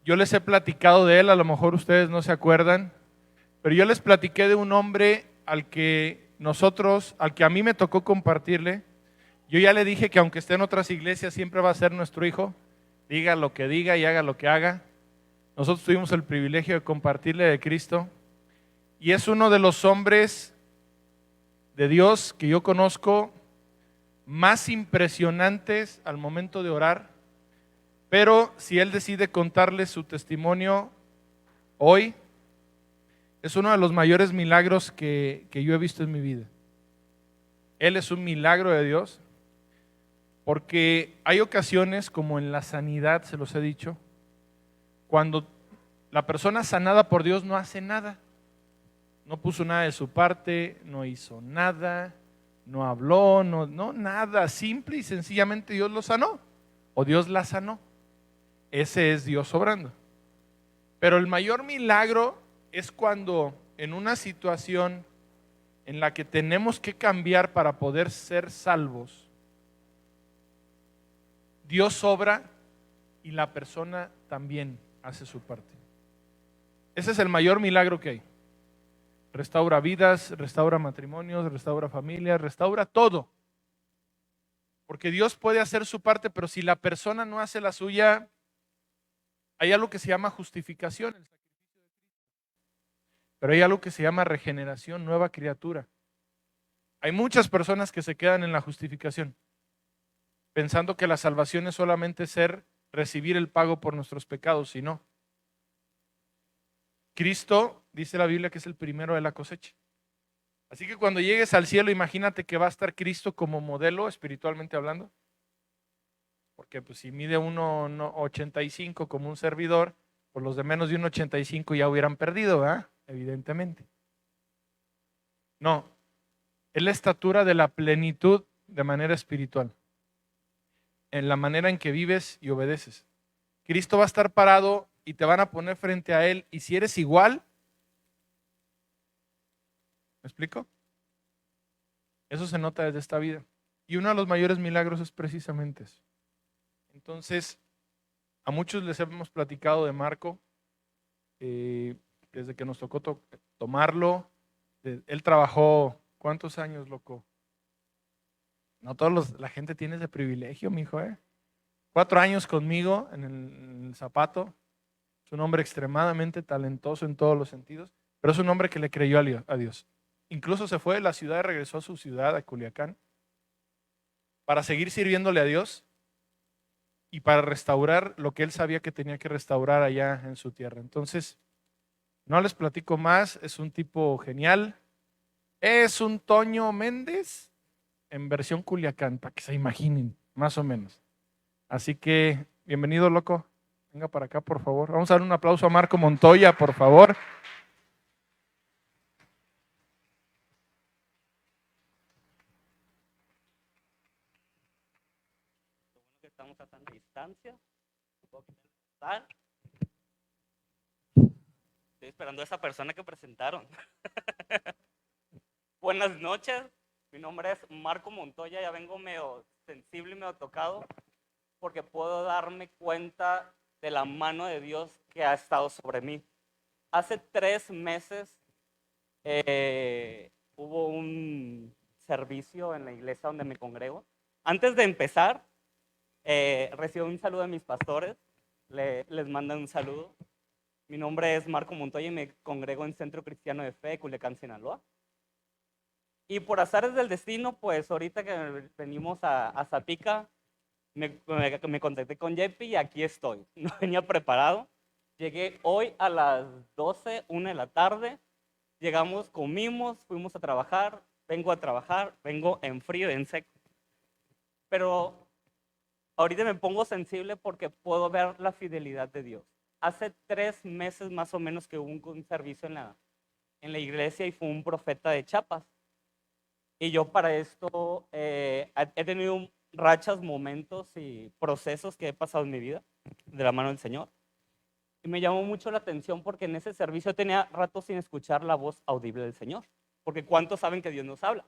Yo les he platicado de él, a lo mejor ustedes no se acuerdan, pero yo les platiqué de un hombre al que a mí me tocó compartirle. Yo ya le dije que aunque esté en otras iglesias, siempre va a ser nuestro hijo, diga lo que diga y haga lo que haga. Nosotros tuvimos el privilegio de compartirle de Cristo y es uno de los hombres de Dios que yo conozco más impresionantes al momento de orar, pero si él decide contarles su testimonio hoy, es uno de los mayores milagros que yo he visto en mi vida. Él es un milagro de Dios, porque hay ocasiones, como en la sanidad, se los he dicho, cuando la persona sanada por Dios no hace nada, no puso nada de su parte, no hizo nada, no habló, no nada, simple y sencillamente Dios lo sanó, o Dios la sanó. Ese es Dios obrando. Pero el mayor milagro es cuando en una situación en la que tenemos que cambiar para poder ser salvos, Dios obra y la persona también hace su parte. Ese es el mayor milagro que hay. Restaura vidas, restaura matrimonios, restaura familias, restaura todo. Porque Dios puede hacer su parte, pero si la persona no hace la suya, hay algo que se llama justificación, el sacrificio de Cristo. Pero hay algo que se llama regeneración, nueva criatura. Hay muchas personas que se quedan en la justificación, pensando que la salvación es solamente recibir el pago por nuestros pecados, y no. Cristo, dice la Biblia, que es el primero de la cosecha. Así que cuando llegues al cielo, imagínate que va a estar Cristo como modelo, espiritualmente hablando. Porque pues, si mide 1,85 como un servidor, pues los de menos de 1,85 ya hubieran perdido, ¿verdad? Evidentemente. No, es la estatura de la plenitud de manera espiritual, en la manera en que vives y obedeces. Cristo va a estar parado y te van a poner frente a Él, y si eres igual, ¿me explico? Eso se nota desde esta vida. Y uno de los mayores milagros es precisamente eso. Entonces, a muchos les hemos platicado de Marco, desde que nos tocó tomarlo. Él trabajó, ¿cuántos años, loco? No la gente tiene ese privilegio, mi hijo, 4 años conmigo en el Zapato. Es un hombre extremadamente talentoso en todos los sentidos, pero es un hombre que le creyó a Dios. Incluso se fue de la ciudad y regresó a su ciudad, a Culiacán, para seguir sirviéndole a Dios y para restaurar lo que él sabía que tenía que restaurar allá en su tierra. Entonces, no les platico más, es un tipo genial. Es un Toño Méndez en versión Culiacán, para que se imaginen, más o menos. Así que, bienvenido, loco. Venga para acá, por favor. Vamos a dar un aplauso a Marco Montoya, por favor. Estamos a tanta distancia. Estoy esperando a esa persona que presentaron. Buenas noches, mi nombre es Marco Montoya. Ya vengo medio sensible y medio tocado porque puedo darme cuenta de la mano de Dios que ha estado sobre mí. Hace 3 meses hubo un servicio en la iglesia donde me congrego. Antes de empezar, recibo un saludo de mis pastores. Les mandan un saludo. Mi nombre es Marco Montoya y me congrego en Centro Cristiano de Fe, Culiacán, Sinaloa. Y por azares del destino, pues ahorita que venimos a Zapica, me contacté con Jeppy y aquí estoy. No venía preparado. Llegué hoy a las 12, 1 de la tarde. Llegamos, comimos, fuimos a trabajar. Vengo a trabajar, vengo en frío y en seco. Pero ahorita me pongo sensible porque puedo ver la fidelidad de Dios. Hace 3 meses más o menos que hubo un servicio en la iglesia y fue un profeta de Chiapas. Y yo para esto he tenido rachas, momentos y procesos que he pasado en mi vida de la mano del Señor. Y me llamó mucho la atención porque en ese servicio tenía rato sin escuchar la voz audible del Señor. Porque ¿cuántos saben que Dios nos habla?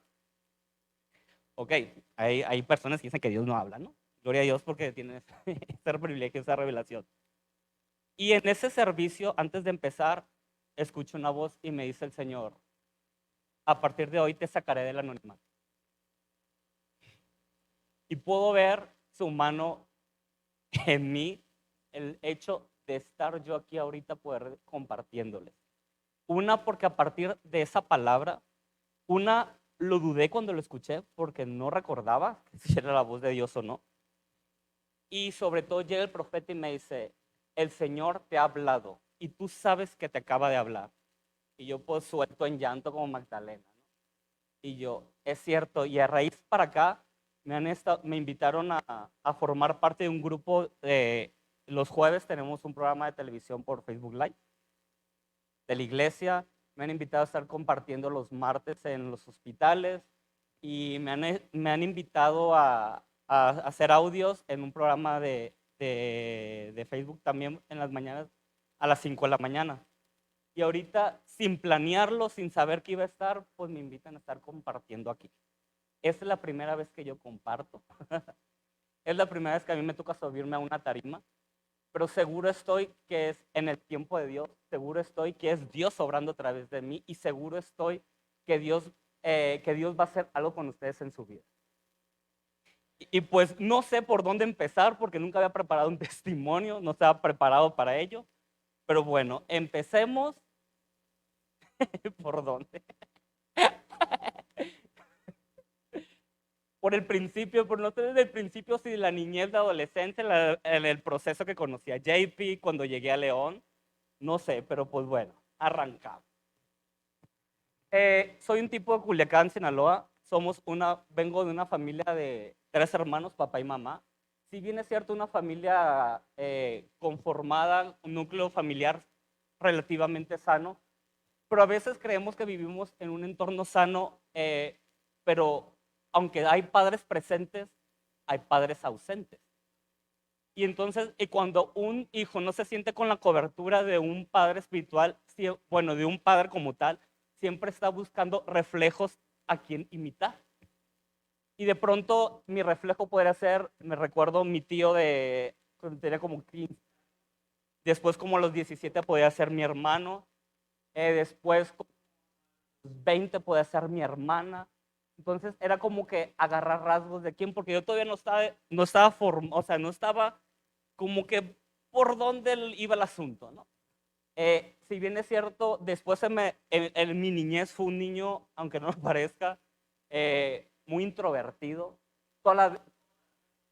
Ok, hay personas que dicen que Dios no habla, ¿no? Gloria a Dios porque tiene ese privilegio, esa revelación. Y en ese servicio, antes de empezar, escucho una voz y me dice el Señor, a partir de hoy te sacaré del anonimato. Y puedo ver su mano en mí, el hecho de estar yo aquí ahorita, poder compartiéndoles. Una, porque a partir de esa palabra, una, lo dudé cuando lo escuché, porque no recordaba si era la voz de Dios o no. Y sobre todo llega el profeta y me dice, el Señor te ha hablado y tú sabes que te acaba de hablar. Y yo pues suelto en llanto como Magdalena, ¿no? Y yo, es cierto, y a raíz para acá me invitaron a formar parte de un grupo de los jueves tenemos un programa de televisión por Facebook Live de la iglesia. Me han invitado a estar compartiendo los martes en los hospitales y me han invitado a hacer audios en un programa de Facebook también en las mañanas a las 5 de la mañana. Y ahorita, sin planearlo, sin saber que iba a estar, pues me invitan a estar compartiendo aquí. Esta es la primera vez que yo comparto. Es la primera vez que a mí me toca subirme a una tarima, pero seguro estoy que es en el tiempo de Dios, seguro estoy que es Dios obrando a través de mí y seguro estoy que Dios va a hacer algo con ustedes en su vida. Y pues no sé por dónde empezar porque nunca había preparado un testimonio, no estaba preparado para ello, pero bueno, empecemos. ¿Por dónde? Por el principio, por no sé desde el principio, si la niñez, la adolescencia, en el proceso que conocí a JP, cuando llegué a León, no sé, pero pues bueno, arrancamos. Soy un tipo de Culiacán, Sinaloa. Vengo de una familia de 3 hermanos, papá y mamá. Si bien es cierto, una familia conformada, un núcleo familiar relativamente sano, pero a veces creemos que vivimos en un entorno sano, pero aunque hay padres presentes, hay padres ausentes. Y entonces, cuando un hijo no se siente con la cobertura de un padre espiritual, bueno, de un padre como tal, siempre está buscando reflejos a quien imitar. Y de pronto mi reflejo podría ser, me recuerdo mi tío cuando tenía como 15, después como a los 17 podía ser mi hermano, después 20 puede ser mi hermana. Entonces era como que agarrar rasgos de quién, porque yo todavía no estaba formado, o sea, no estaba como que por dónde iba el asunto, ¿no? Si bien es cierto, después en mi niñez fue un niño, aunque no lo parezca, muy introvertido, toda la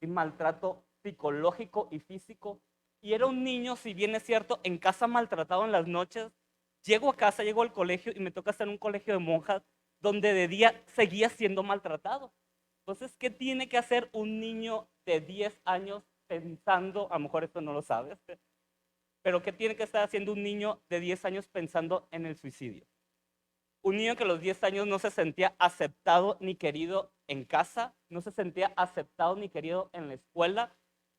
maltrato psicológico y físico, y era un niño, si bien es cierto, en casa maltratado en las noches. Llego a casa, llego al colegio y me toca estar en un colegio de monjas donde de día seguía siendo maltratado. Entonces, ¿qué tiene que hacer un niño de 10 años pensando, a lo mejor esto no lo sabes, pero qué tiene que estar haciendo un niño de 10 años pensando en el suicidio? Un niño que a los 10 años no se sentía aceptado ni querido en casa, no se sentía aceptado ni querido en la escuela,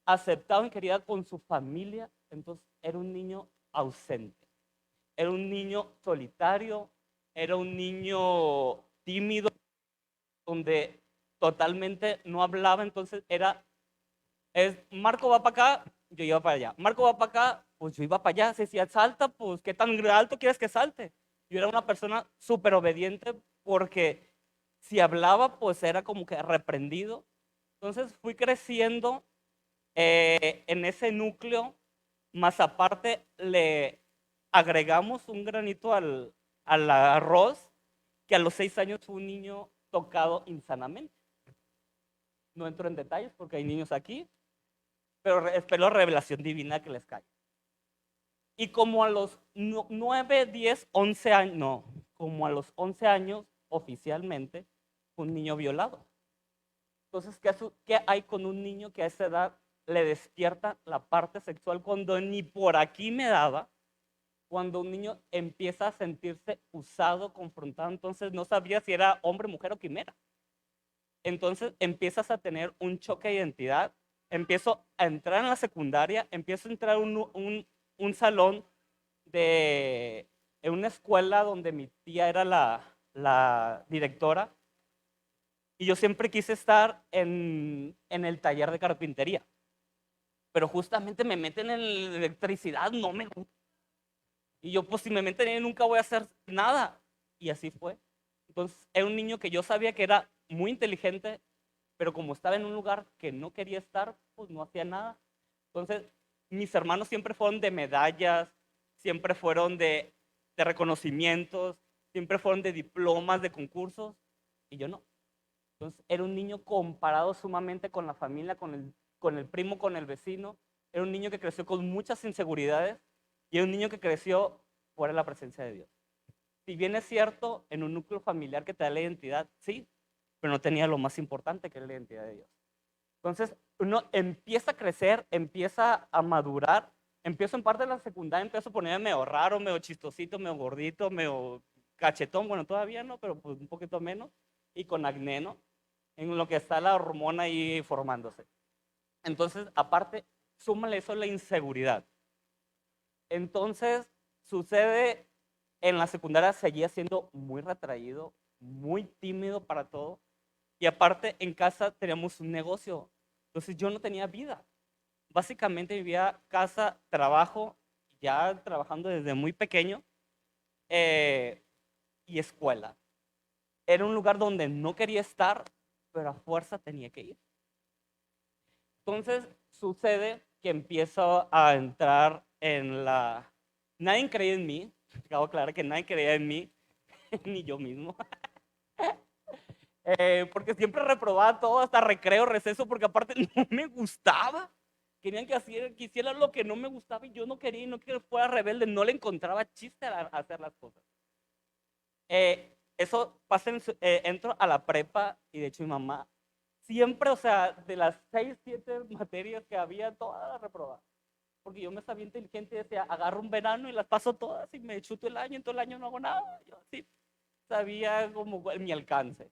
aceptado ni querido con su familia, entonces era un niño ausente. Era un niño solitario, era un niño tímido, donde totalmente no hablaba, entonces Marco va para acá, yo iba para allá. Marco va para acá, pues yo iba para allá. Se decía, salta, pues ¿qué tan alto quieres que salte? Yo era una persona súper obediente porque si hablaba, pues era como que reprendido. Entonces fui creciendo en ese núcleo, más aparte le agregamos un granito al arroz, que a los 6 años fue un niño tocado insanamente. No entro en detalles porque hay niños aquí, pero espero revelación divina que les caiga. Y como a los 9, 10, 11 años, no, como a los 11 años oficialmente, un niño violado. Entonces, ¿qué hay con un niño que a esa edad le despierta la parte sexual cuando ni por aquí me daba? Cuando un niño empieza a sentirse usado, confrontado, entonces no sabía si era hombre, mujer o quimera. Entonces empiezas a tener un choque de identidad. Empiezo a entrar en la secundaria, empiezo a entrar en un salón en una escuela donde mi tía era la directora, y yo siempre quise estar en el taller de carpintería. pero justamente me meten en la electricidad, no me gusta. Y yo, pues si me meten ahí nunca voy a hacer nada. Y así fue. Entonces, era un niño que yo sabía que era muy inteligente, pero como estaba en un lugar que no quería estar, pues no hacía nada. Entonces, mis hermanos siempre fueron de medallas, siempre fueron de reconocimientos, siempre fueron de diplomas, de concursos, y yo no. Entonces, era un niño comparado sumamente con la familia, con el primo, con el vecino. Era un niño que creció con muchas inseguridades y era un niño que creció fuera de la presencia de Dios. Si bien es cierto, en un núcleo familiar que te da la identidad, sí, pero no tenía lo más importante que es la identidad de Dios. Entonces, uno empieza a crecer, empieza a madurar, empiezo en parte de la secundaria, empiezo a ponerme medio raro, medio chistosito, medio gordito, medio cachetón, bueno, todavía no, pero pues un poquito menos, y con acné, ¿no? En lo que está la hormona ahí formándose. Entonces, aparte, súmale eso la inseguridad. Entonces, sucede, en la secundaria seguía siendo muy retraído, muy tímido para todo, y aparte en casa teníamos un negocio, entonces yo no tenía vida. Básicamente vivía casa, trabajo, ya trabajando desde muy pequeño, eh, y escuela. Era un lugar donde no quería estar, pero a fuerza tenía que ir. Entonces sucede que empiezo a entrar en la... Nadie creía en mí, acabo claro que nadie creía en mí, ni yo mismo. Porque siempre reprobaba todo, hasta recreo, receso, porque aparte no me gustaba. Querían que hiciera lo que no me gustaba y yo no quería y no quería que fuera rebelde, no le encontraba chiste a hacer las cosas. Eso pasa, entro a la prepa y de hecho mi mamá siempre, o sea, de las 6, 7 materias que había, todas las reprobaba. Porque yo me sabía inteligente y decía, agarro un verano y las paso todas y me chuto el año, en todo el año no hago nada. Yo sí sabía como mi alcance.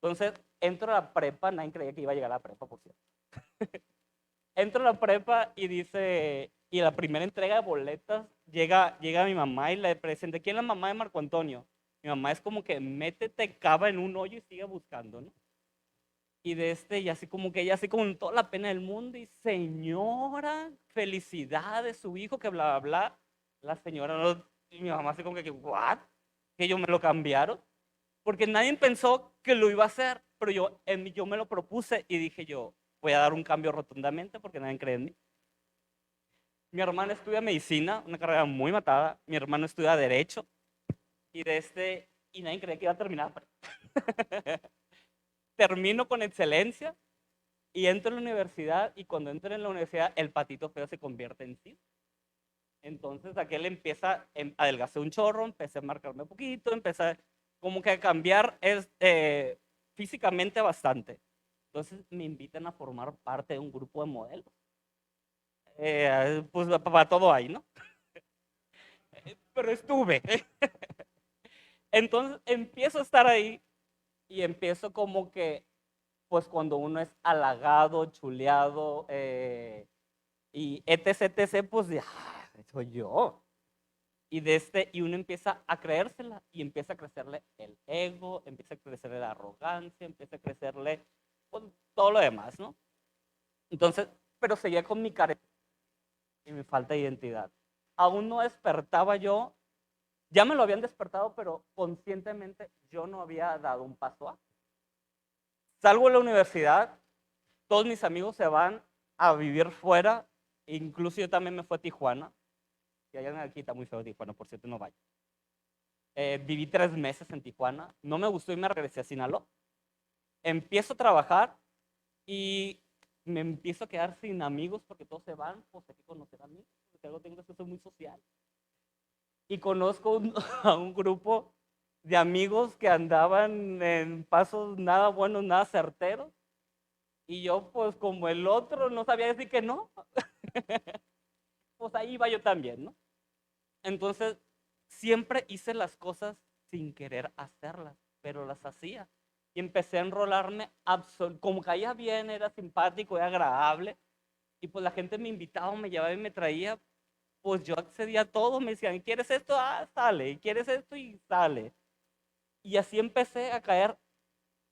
Entonces, entro a la prepa, nadie creía que iba a llegar a la prepa, por cierto. Entro a la prepa y dice, y la primera entrega de boletas, llega mi mamá y le presenta, ¿quién es la mamá de Marco Antonio? Mi mamá es como que métete, cava en un hoyo y sigue buscando, ¿no? Y así como que ella, así con toda la pena del mundo, y señora, felicidades, su hijo, que bla, bla, bla. La señora, y mi mamá así como que, ¿what? Que ellos me lo cambiaron. Porque nadie pensó que lo iba a hacer, pero yo me lo propuse y dije yo, voy a dar un cambio rotundamente porque nadie cree en mí. Mi hermano estudia medicina, una carrera muy matada. Mi hermano estudia derecho y nadie creía que iba a terminar. Termino con excelencia y entro en la universidad y cuando entro en la universidad el patito feo se convierte en sí. Entonces aquel empieza a adelgazar un chorro, empecé a marcarme un poquito, empecé como que a cambiar físicamente bastante. Entonces me invitan a formar parte de un grupo de modelos. Pues para todo ahí, ¿no? Pero estuve. Entonces empiezo a estar ahí y empiezo como que, pues cuando uno es halagado, chuleado y etc, etc, pues soy yo. Y uno empieza a creérsela y empieza a crecerle el ego, empieza a crecerle la arrogancia, empieza a crecerle pues, todo lo demás, ¿no? Entonces, pero seguía con mi carencia y mi falta de identidad. Aún no despertaba yo, ya me lo habían despertado, pero conscientemente yo no había dado un paso a. Salgo de la universidad, todos mis amigos se van a vivir fuera, incluso yo también me fui a Tijuana, y allá aquí está muy feo Tijuana, por cierto, no vaya. Viví 3 meses en Tijuana, no me gustó y me regresé a Sinaloa. Empiezo a trabajar y me empiezo a quedar sin amigos porque todos se van, pues hay que conocer amigos, porque algo tengo que ser muy social. Y conozco a un grupo de amigos que andaban en pasos nada buenos, nada certeros. Y yo, pues como el otro no sabía decir que no, pues ahí iba yo también, ¿no? Entonces, siempre hice las cosas sin querer hacerlas, pero las hacía. Y empecé a enrolarme, como caía bien, era simpático, era agradable. Y pues la gente me invitaba, me llevaba y me traía. Pues yo accedía a todo, me decían, ¿quieres esto? Ah, sale. ¿Quieres esto? Y sale. Y así empecé a caer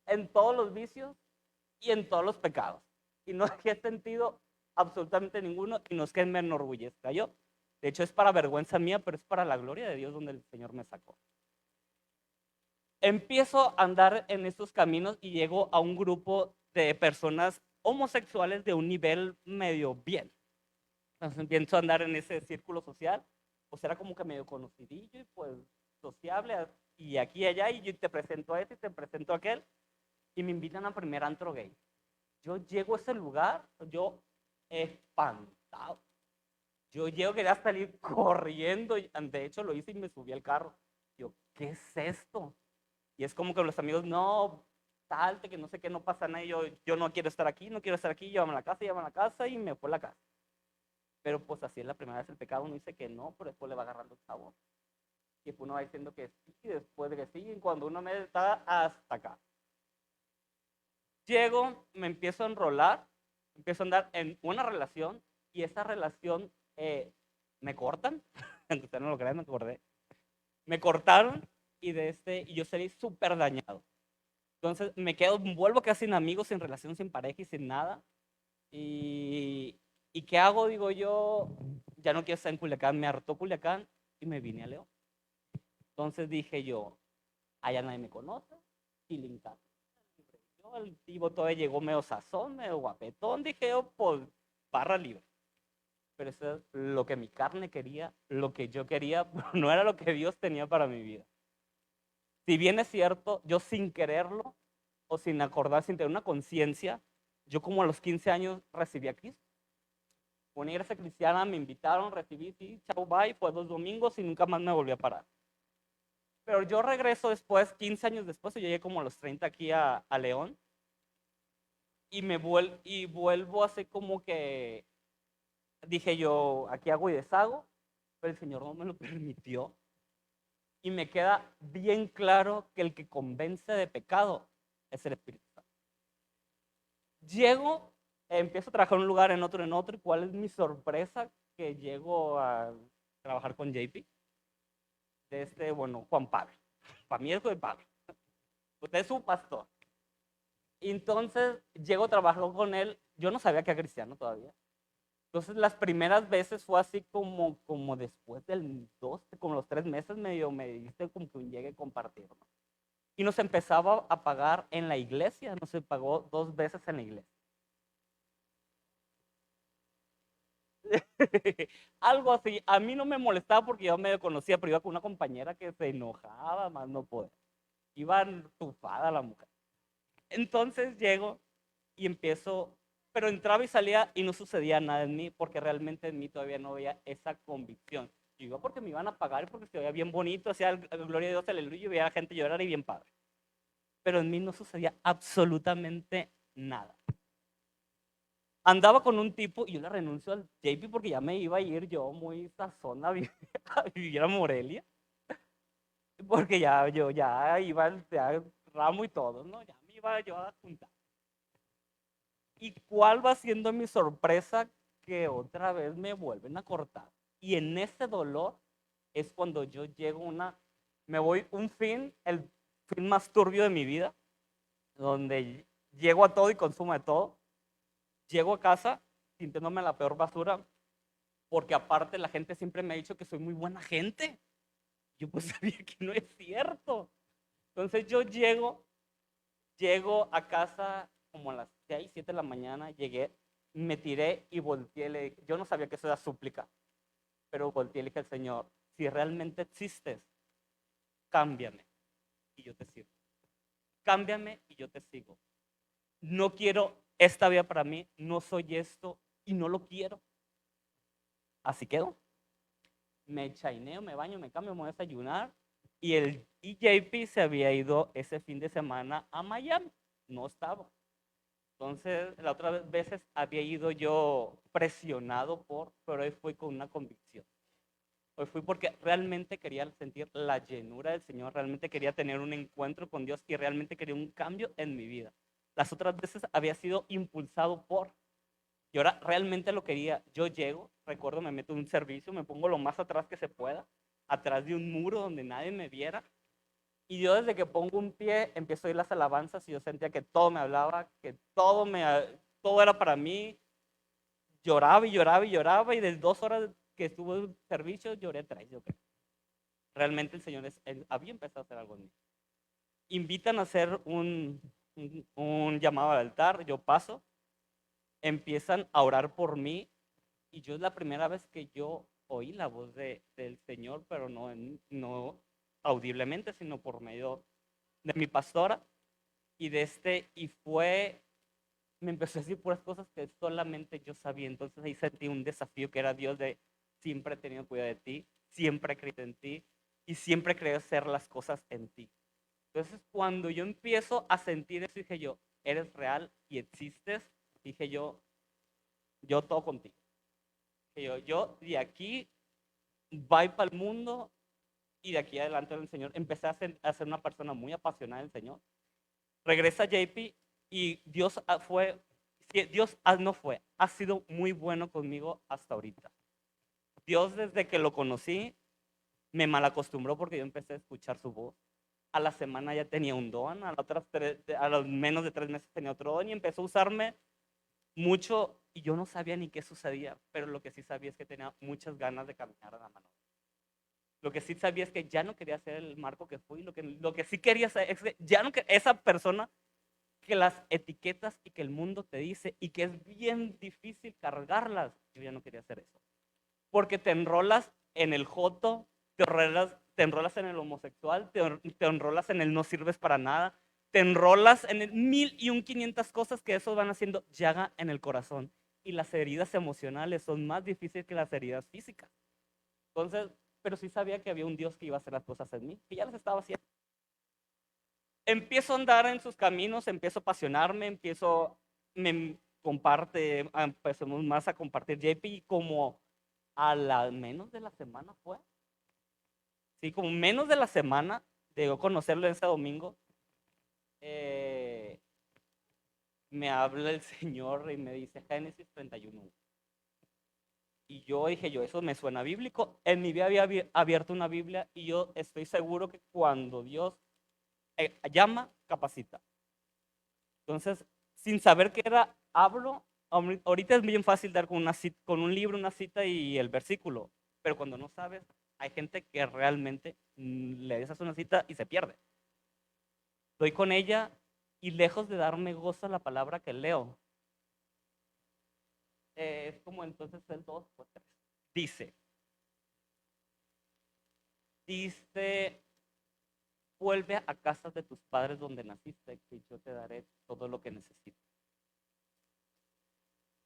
en todos los vicios y en todos los pecados. Y no había sentido absolutamente ninguno, y no es que me enorgullezca yo. De hecho, es para vergüenza mía, pero es para la gloria de Dios donde el Señor me sacó. Empiezo a andar en estos caminos y llego a un grupo de personas homosexuales de un nivel medio bien. Entonces empiezo a andar en ese círculo social, pues era como que medio conocidillo y pues sociable, y aquí y allá, y yo te presento a este y te presento a aquel, y me invitan a primer antro gay. Yo llego a ese lugar, yo espantado. Yo llego, quería salir corriendo, de hecho lo hice y me subí al carro. Yo, ¿qué es esto? Y es como que los amigos, no, salte, que no sé qué, no pasa nada. Yo no quiero estar aquí, no quiero estar aquí, llévame a la casa, y me fue a la casa. Pero pues así es la primera vez el pecado, uno dice que no, pero después le va agarrando el sabor. Y uno va diciendo que sí, después de que sí, y cuando uno me está hasta acá. Llego, me empiezo a enrolar, empiezo a andar en una relación, y esa relación me cortan, aunque ustedes no lo crean, me acordé. Me cortaron, y yo salí súper dañado. Entonces me quedo, vuelvo casi sin amigos, sin relación, sin pareja y sin nada. ¿Y qué hago? Digo yo, ya no quiero estar en Culiacán, me hartó Culiacán y me vine a León. Entonces dije yo, allá nadie me conoce, y Lincán. Yo, el tipo todavía llegó medio sazón, medio guapetón, dije yo, pues barra libre. Pero eso es lo que mi carne quería, lo que yo quería, no era lo que Dios tenía para mi vida. Si bien es cierto, yo sin quererlo o sin acordar, sin tener una conciencia, yo como a los 15 años recibí a Cristo. Una iglesia cristiana, me invitaron, recibí, sí, chao, bye, fue 2 domingos y nunca más me volví a parar. Pero yo regreso después, 15 años después, yo llegué como a los 30 aquí a León, y vuelvo así como que dije yo, aquí hago y deshago, pero el Señor no me lo permitió. Y me queda bien claro que el que convence de pecado es el Espíritu Santo. Llego, empiezo a trabajar en un lugar, en otro, y cuál es mi sorpresa, que llego a trabajar con JP, bueno, Juan Pablo. Para mí es Juan Pablo. Usted es su pastor. Entonces, llego a trabajar con él. Yo no sabía que era cristiano todavía. Entonces, las primeras veces fue así como después del 2, como los 3 meses, medio me diste como que un llegue a compartir, ¿no? Y nos empezaba a pagar en la iglesia, nos pagó 2 veces en la iglesia. Algo así. A mí no me molestaba porque yo medio conocía, pero iba con una compañera que se enojaba, más no poder. Iba tufada la mujer. Entonces llego y empiezo, pero entraba y salía y no sucedía nada en mí, porque realmente en mí todavía no había esa convicción. Yo iba porque me iban a pagar y porque se veía bien bonito, hacía gloria a Dios, aleluya, y veía a la gente llorar y bien padre. Pero en mí no sucedía absolutamente nada. Andaba con un tipo y yo le renuncio al JP porque ya me iba a ir yo muy sazón a vivir a Morelia. Porque yo ya iba al ramo y todo, ¿no? Ya me iba yo a juntar. ¿Y cuál va siendo mi sorpresa? Que otra vez me vuelven a cortar. Y en ese dolor es cuando yo me voy el fin más turbio de mi vida, donde llego a todo y consumo de todo. Llego a casa sintiéndome la peor basura, porque aparte la gente siempre me ha dicho que soy muy buena gente. Yo pues sabía que no es cierto. Entonces yo llego a casa como a las 6, 7 de la mañana, llegué, me tiré y volteé. Yo no sabía que eso era súplica, pero volteé y le dije al Señor, si realmente existes, cámbiame y yo te sigo. Cámbiame y yo te sigo. No quiero esta vida para mí, no soy esto y no lo quiero. Así quedó. Me chaineo, me baño, me cambio, me voy a desayunar. Y el EJP se había ido ese fin de semana a Miami. No estaba. Entonces, la otra veces había ido yo presionado pero hoy fui con una convicción. Hoy fui porque realmente quería sentir la llenura del Señor, realmente quería tener un encuentro con Dios y realmente quería un cambio en mi vida. Las otras veces había sido impulsado y ahora realmente lo quería. Yo llego, recuerdo, me meto en un servicio, me pongo lo más atrás que se pueda, atrás de un muro donde nadie me viera. Y yo desde que pongo un pie empiezo a oír las alabanzas y yo sentía que todo me hablaba, que todo era para mí. lloraba y lloraba y lloraba, y de 2 horas que estuvo en servicio, lloré 3, yo creo. Realmente el Señor él había empezado a hacer algo en mí. Invitan a hacer un llamado al altar, yo paso, empiezan a orar por mí, y yo es la primera vez que yo oí la voz del Señor, pero no audiblemente, sino por medio de mi pastora, y me empezó a decir puras cosas que solamente yo sabía. Entonces ahí sentí un desafío que era Dios de: siempre he tenido cuidado de ti, siempre he creído en ti y siempre he querido hacer las cosas en ti. Entonces cuando yo empiezo a sentir eso, dije yo: eres real y existes. Dije yo todo contigo. Dije yo de aquí voy para el mundo, y de aquí adelante el Señor. Empecé a ser una persona muy apasionada del Señor. Regresa JP, y Dios no fue, ha sido muy bueno conmigo hasta ahorita. Dios, desde que lo conocí, me malacostumbró porque yo empecé a escuchar su voz. A la semana ya tenía un don, a los menos de 3 meses tenía otro don, y empezó a usarme mucho, y yo no sabía ni qué sucedía, pero lo que sí sabía es que tenía muchas ganas de caminar a la mano. Lo que sí sabía es que ya no quería ser el Marco que fui. Lo que sí quería ser es que ya no, esa persona que las etiquetas y que el mundo te dice y que es bien difícil cargarlas. Yo ya no quería hacer eso. Porque te enrolas en el joto, te enrolas en el homosexual, te enrolas en el no sirves para nada, te enrolas en el 1500 cosas que eso van haciendo llaga en el corazón. Y las heridas emocionales son más difíciles que las heridas físicas. Entonces, pero sí sabía que había un Dios que iba a hacer las cosas en mí, que ya las estaba haciendo. Empiezo a andar en sus caminos, empiezo a apasionarme, empezamos más a compartir JP, y como a la menos de la semana fue. Sí, como menos de la semana de yo conocerlo ese domingo, me habla el Señor y me dice Génesis 31. Y yo dije eso me suena bíblico. En mi vida había abierto una Biblia, y yo estoy seguro que cuando Dios llama, capacita. Entonces, sin saber qué era, hablo. Ahorita es bien fácil dar con un libro, una cita y el versículo, pero cuando no sabes, hay gente que realmente le das una cita y se pierde. Estoy con ella, y lejos de darme gozo a la palabra que leo, es como entonces el 2 pues 3. Dice, vuelve a casa de tus padres donde naciste, que yo te daré todo lo que necesites.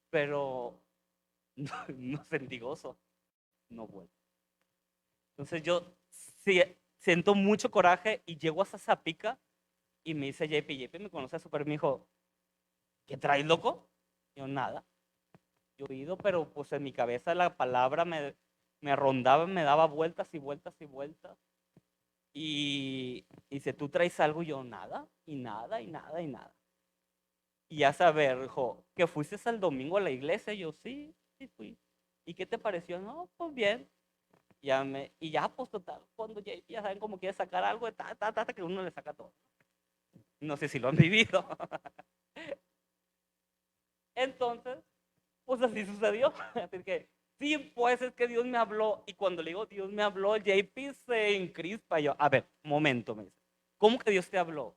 Pero no sentí gozo, no vuelvo. Entonces yo sí, siento mucho coraje, y llego a esa pica, y me dice JP me conoce súper, me dijo: ¿qué traes, loco? Yo nada, yo he oído, pero pues en mi cabeza la palabra me rondaba, me daba vueltas y vueltas y vueltas. Y dice: ¿tú traes algo? Yo nada, y nada, y nada, y nada. Y ya saber, dijo: ¿que fuiste el domingo a la iglesia? Yo sí fui. ¿Y qué te pareció? No, pues bien. Y ya, pues total, cuando ya saben cómo quiere sacar algo, que uno le saca todo. No sé si lo han vivido. Entonces, pues así sucedió. Así que, sí, pues es que Dios me habló. Y cuando le digo Dios me habló, JP se encrispa. Y yo, a ver, momento, me dice: ¿cómo que Dios te habló?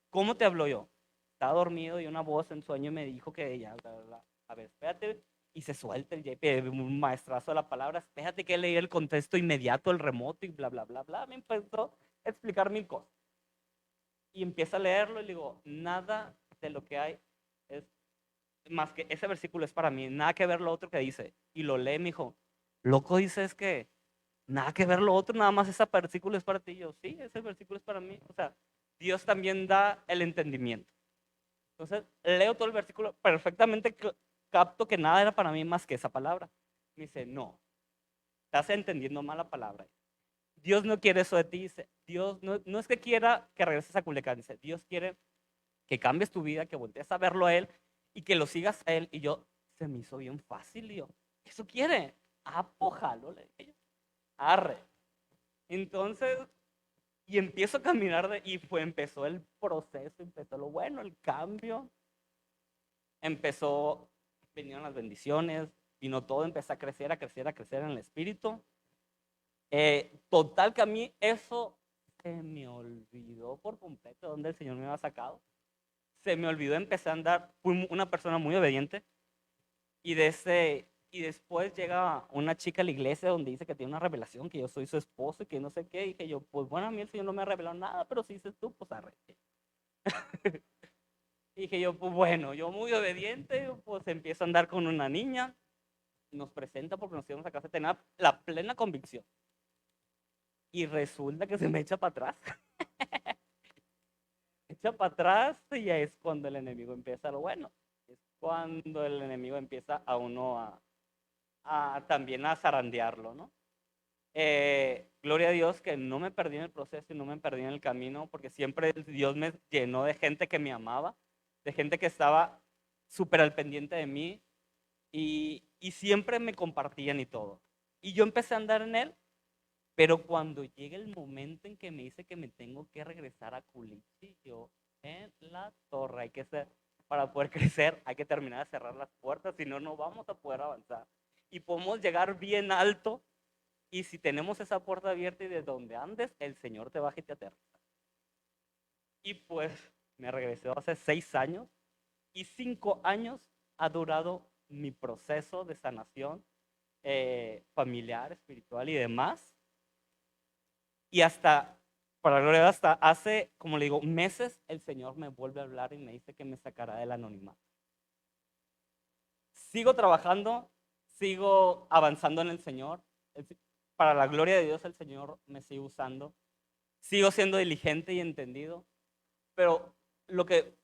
¿Cómo te habló? Yo estaba dormido, y una voz en sueño me dijo que ya, bla, bla, bla. A ver, espérate. Y se suelta el JP, un maestrazo de la palabra. Espérate que leí el contexto inmediato, el remoto, y bla, bla, bla, bla. Me empezó a explicar 1000 cosas. Y empieza a leerlo, y le digo: nada de lo que hay es más que ese versículo es para mí, nada que ver lo otro que dice. Y lo lee, me dijo: loco, dices que nada que ver lo otro, nada más ese versículo es para ti. Y yo, sí, ese versículo es para mí. O sea, Dios también da el entendimiento. Entonces, leo todo el versículo, perfectamente capto que nada era para mí más que esa palabra. Me dice: no, estás entendiendo mal la palabra. Dios no quiere eso de ti. Dice, Dios no es que quiera que regreses a Culiacán. Dice, Dios quiere que cambies tu vida, que voltees a verlo a Él y que lo sigas a Él. Y yo, se me hizo bien fácil. Y yo, ¿eso quiere? Apójalo, le dije yo. Arre. Entonces, y empiezo a caminar, empezó el proceso, empezó lo bueno, el cambio. Vinieron las bendiciones, vino todo, empecé a crecer, a crecer, a crecer en el espíritu. Total que a mí eso se me olvidó por completo dónde el Señor me había sacado. Se me olvidó, empecé a andar, fui una persona muy obediente y después llega una chica a la iglesia donde dice que tiene una revelación, que yo soy su esposo y que no sé qué, y dije yo, pues bueno, a mí el Señor no me ha revelado nada, pero si dices tú, pues arre. Y dije yo, pues bueno, yo muy obediente, pues empiezo a andar con una niña, nos presenta porque nos íbamos a casa, tenía la plena convicción. Y resulta que se me echa para atrás. Echa para atrás y ya es cuando el enemigo empieza lo bueno. Es cuando el enemigo empieza a uno también a zarandearlo, ¿no? Gloria a Dios que no me perdí en el proceso y no me perdí en el camino, porque siempre Dios me llenó de gente que me amaba, de gente que estaba súper al pendiente de mí y siempre me compartían y todo. Y yo empecé a andar en él, pero cuando llega el momento en que me dice que me tengo que regresar a Culichi, yo en la torre, hay que ser, para poder crecer, hay que terminar de cerrar las puertas, si no, no vamos a poder avanzar. Y podemos llegar bien alto, y si tenemos esa puerta abierta y de donde andes, el Señor te baja y te aterriza. Y pues me regresé hace 6 años, y 5 años ha durado mi proceso de sanación familiar, espiritual y demás. Y hasta, para la gloria, hasta hace, como le digo, meses, el Señor me vuelve a hablar y me dice que me sacará del anonimato. Sigo trabajando, sigo avanzando en el Señor. Para la gloria de Dios, el Señor me sigue usando. Sigo siendo diligente y entendido. Pero lo que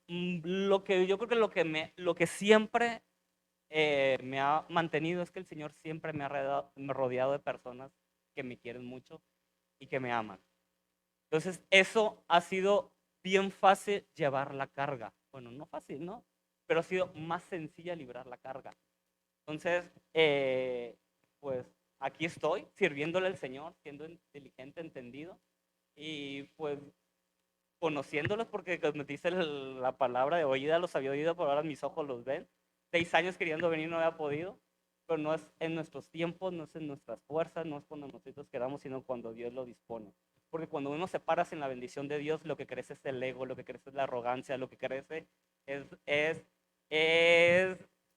yo creo que lo que siempre me ha mantenido es que el Señor siempre me ha rodeado de personas que me quieren mucho y que me aman. Entonces, eso ha sido bien fácil llevar la carga. Bueno, no fácil, ¿no? Pero ha sido más sencilla librar la carga. Entonces, pues aquí estoy, sirviéndole al Señor, siendo inteligente, entendido, y pues conociéndolos, porque me dice la palabra de oída, los había oído, pero ahora mis ojos los ven. 6 años queriendo venir, no había podido, pero no es en nuestros tiempos, no es en nuestras fuerzas, no es cuando nosotros queramos, sino cuando Dios lo dispone. Porque cuando uno se para sin la bendición de Dios, lo que crece es el ego, lo que crece es la arrogancia, lo que crece es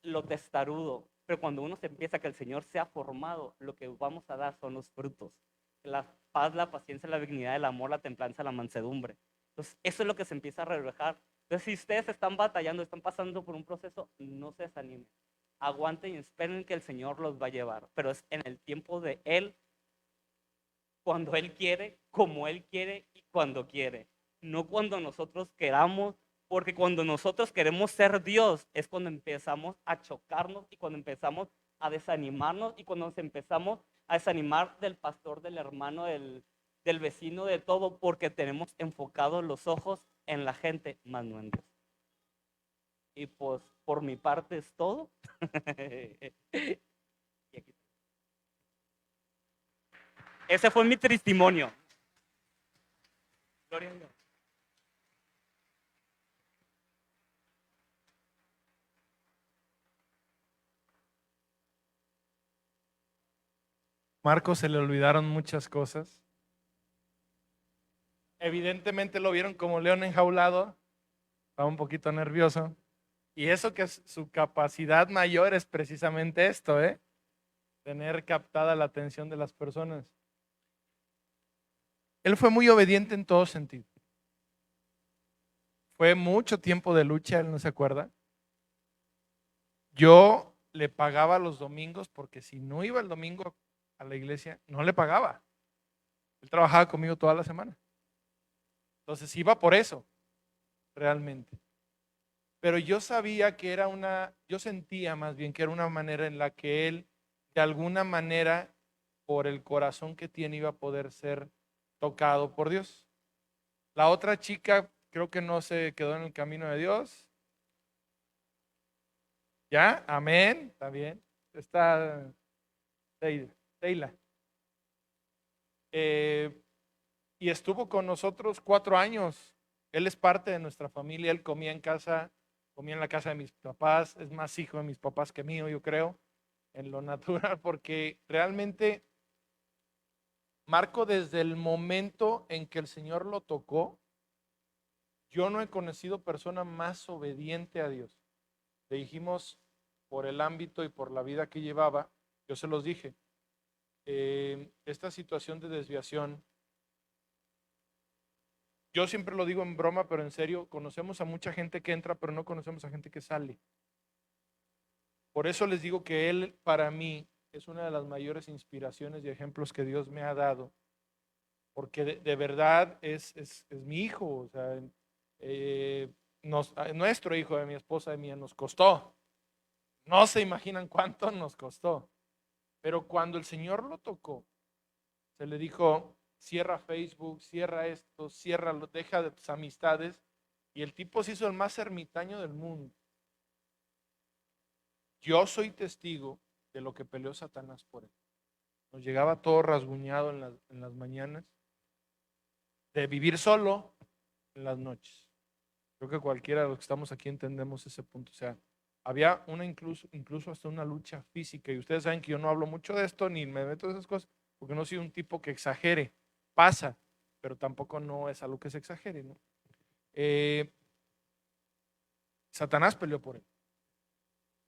lo testarudo. Pero cuando uno se empieza, que el Señor se ha formado, lo que vamos a dar son los frutos. La paz, la paciencia, la dignidad, el amor, la templanza, la mansedumbre. Entonces, eso es lo que se empieza a reflejar. Entonces, si ustedes están batallando, están pasando por un proceso, no se desanimen. Aguanten y esperen que el Señor los va a llevar. Pero es en el tiempo de Él, cuando Él quiere, como Él quiere y cuando quiere. No cuando nosotros queramos, porque cuando nosotros queremos ser Dios es cuando empezamos a chocarnos y cuando empezamos a desanimarnos y cuando nos empezamos a desanimar del pastor, del hermano, del vecino, de todo, porque tenemos enfocados los ojos en la gente, más no en Dios. Y pues por mi parte es todo. Ese fue mi testimonio. Gloria a Dios. Marcos se le olvidaron muchas cosas. Evidentemente lo vieron como león enjaulado, estaba un poquito nervioso. Y eso que su capacidad mayor es precisamente esto, tener captada la atención de las personas. Él fue muy obediente en todo sentido. Fue mucho tiempo de lucha, él no se acuerda. Yo le pagaba los domingos porque si no iba el domingo a la iglesia, no le pagaba. Él trabajaba conmigo toda la semana. Entonces iba por eso, realmente. Pero yo sabía que yo sentía más bien que era una manera en la que él, de alguna manera, por el corazón que tiene, iba a poder ser tocado por Dios. La otra chica creo que no se quedó en el camino de Dios. ¿Ya? Amén. Está bien. Está Teila. Y estuvo con nosotros 4 años. Él es parte de nuestra familia. Él comía en la casa de mis papás. Es más hijo de mis papás que mío, yo creo. en lo natural, porque realmente Marco, desde el momento en que el Señor lo tocó, yo no he conocido persona más obediente a Dios. Le dijimos por el ámbito y por la vida que llevaba, yo se los dije, esta situación de desviación, yo siempre lo digo en broma, pero en serio, conocemos a mucha gente que entra, pero no conocemos a gente que sale. Por eso les digo que él, para mí, es una de las mayores inspiraciones y ejemplos que Dios me ha dado, porque de verdad es mi hijo, o sea, nuestro hijo, de mi esposa y mía, nos costó. No se imaginan cuánto nos costó. Pero cuando el Señor lo tocó, se le dijo, cierra Facebook, cierra esto, ciérralo, deja de tus amistades. Y el tipo se hizo el más ermitaño del mundo. Yo soy testigo de lo que peleó Satanás por él. Nos llegaba todo rasguñado en las mañanas, de vivir solo en las noches. Creo que cualquiera de los que estamos aquí entendemos ese punto. O sea, había una incluso hasta una lucha física. Y ustedes saben que yo no hablo mucho de esto, ni me meto en esas cosas, porque no soy un tipo que exagere. Pasa, pero tampoco no es algo que se exagere, ¿no? Satanás peleó por él.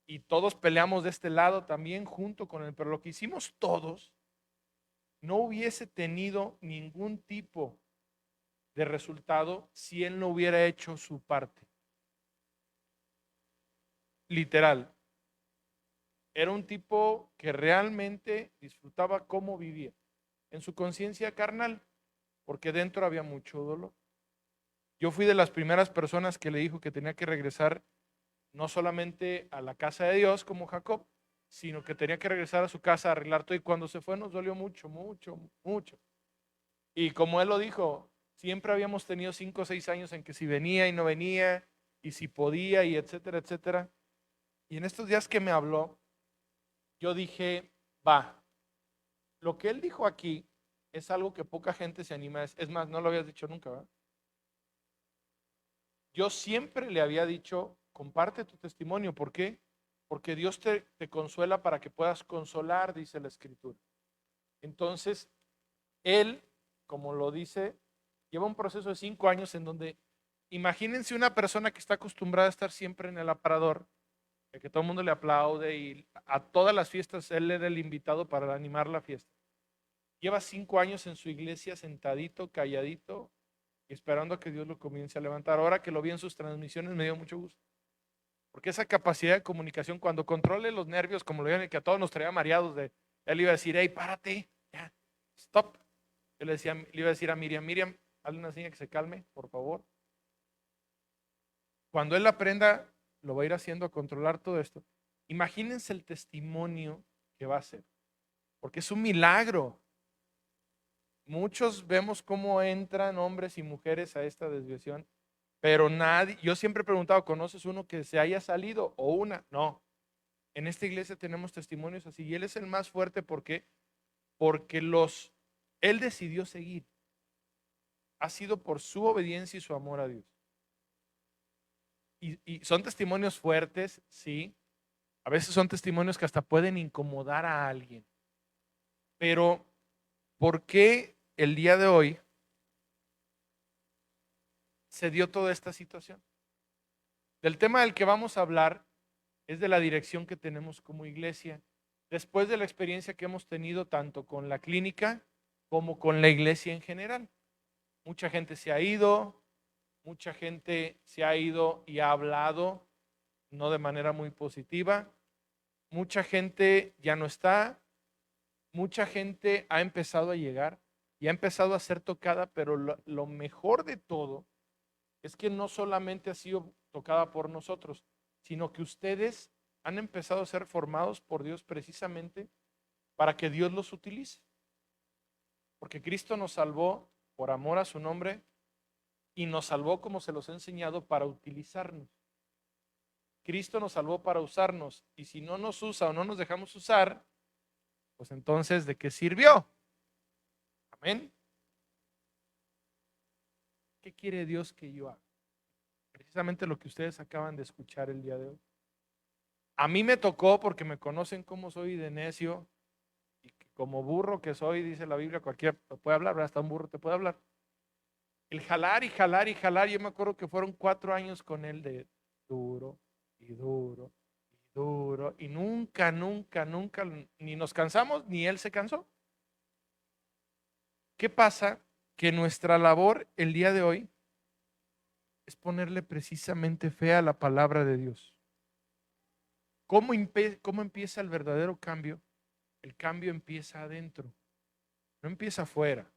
Y todos peleamos de este lado también junto con él. Pero lo que hicimos todos no hubiese tenido ningún tipo de resultado si él no hubiera hecho su parte. Literal. Era un tipo que realmente disfrutaba cómo vivía, en su conciencia carnal, porque dentro había mucho dolor. Yo fui de las primeras personas que le dijo que tenía que regresar no solamente a la casa de Dios como Jacob, sino que tenía que regresar a su casa a arreglar todo. Y cuando se fue nos dolió mucho, mucho, mucho. Y como él lo dijo, siempre habíamos tenido 5 o 6 años en que si venía y no venía, y si podía, y etcétera, etcétera. Y en estos días que me habló, yo dije, va, lo que él dijo aquí es algo que poca gente se anima. Es más, no lo habías dicho nunca, ¿verdad? Yo siempre le había dicho, comparte tu testimonio. ¿Por qué? Porque Dios te consuela para que puedas consolar, dice la Escritura. Entonces, él, como lo dice, lleva un proceso de 5 años en donde, imagínense una persona que está acostumbrada a estar siempre en el aparador, de que todo el mundo le aplaude y a todas las fiestas él era el invitado para animar la fiesta. Lleva 5 años en su iglesia sentadito, calladito, esperando a que Dios lo comience a levantar. Ahora que lo vi en sus transmisiones me dio mucho gusto. Porque esa capacidad de comunicación, cuando controle los nervios, como lo ven, que a todos nos traía mareados, él iba a decir, hey, párate, ya, stop. Yo le iba a decir a Miriam, Miriam, hazle una seña que se calme, por favor. Cuando él aprenda, lo va a ir haciendo a controlar todo esto. Imagínense el testimonio que va a ser, porque es un milagro. Muchos vemos cómo entran hombres y mujeres a esta desviación, pero nadie, yo siempre he preguntado, ¿conoces uno que se haya salido o una? No. En esta iglesia tenemos testimonios así y él es el más fuerte porque él decidió seguir. Ha sido por su obediencia y su amor a Dios. Y son testimonios fuertes, sí. A veces son testimonios que hasta pueden incomodar a alguien. Pero, ¿por qué el día de hoy se dio toda esta situación? Del tema del que vamos a hablar es de la dirección que tenemos como iglesia, después de la experiencia que hemos tenido tanto con la clínica como con la iglesia en general. Mucha gente se ha ido, mucha gente se ha ido y ha hablado, no de manera muy positiva. Mucha gente ya no está, mucha gente ha empezado a llegar y ha empezado a ser tocada, pero lo mejor de todo es que no solamente ha sido tocada por nosotros, sino que ustedes han empezado a ser formados por Dios precisamente para que Dios los utilice. Porque Cristo nos salvó por amor a su nombre y nos salvó, como se los he enseñado, para utilizarnos. Cristo nos salvó para usarnos y si no nos usa o no nos dejamos usar, pues entonces, ¿de qué sirvió? Amén. ¿Qué quiere Dios que yo haga? Precisamente lo que ustedes acaban de escuchar el día de hoy. A mí me tocó, porque me conocen como soy de necio, y que como burro que soy, dice la Biblia, cualquiera puede hablar, ¿verdad? Hasta un burro te puede hablar. El jalar y jalar y jalar, yo me acuerdo que fueron 4 años con él de duro y duro y duro, y nunca, nunca, nunca, ni nos cansamos, ni él se cansó. ¿Qué pasa? Que nuestra labor el día de hoy es ponerle precisamente fe a la palabra de Dios. ¿Cómo empieza el verdadero cambio? El cambio empieza adentro, no empieza afuera.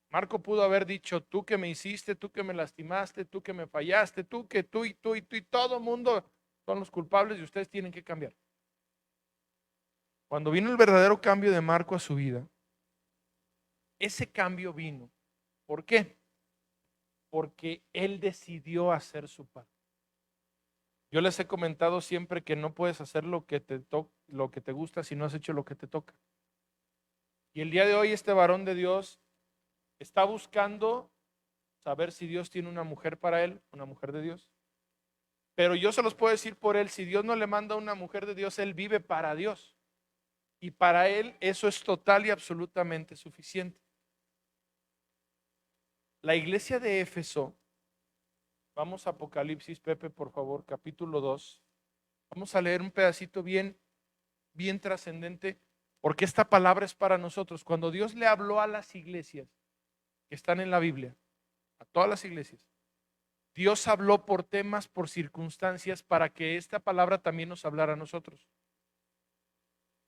Marco pudo haber dicho, tú que me hiciste, tú que me lastimaste, tú que me fallaste, tú que tú y tú y tú y todo el mundo son los culpables y ustedes tienen que cambiar. Cuando vino el verdadero cambio de Marco a su vida, ese cambio vino. ¿Por qué? Porque él decidió hacer su parte. Yo les he comentado siempre que no puedes hacer lo que te gusta si no has hecho lo que te toca. Y el día de hoy este varón de Dios está buscando saber si Dios tiene una mujer para él, una mujer de Dios. Pero yo se los puedo decir por él, si Dios no le manda una mujer de Dios, él vive para Dios. Y para él eso es total y absolutamente suficiente. La iglesia de Éfeso, vamos a Apocalipsis, Pepe, por favor, capítulo 2. Vamos a leer un pedacito bien, bien trascendente, porque esta palabra es para nosotros. Cuando Dios le habló a las iglesias que están en la Biblia, a todas las iglesias, Dios habló por temas, por circunstancias, para que esta palabra también nos hablara a nosotros.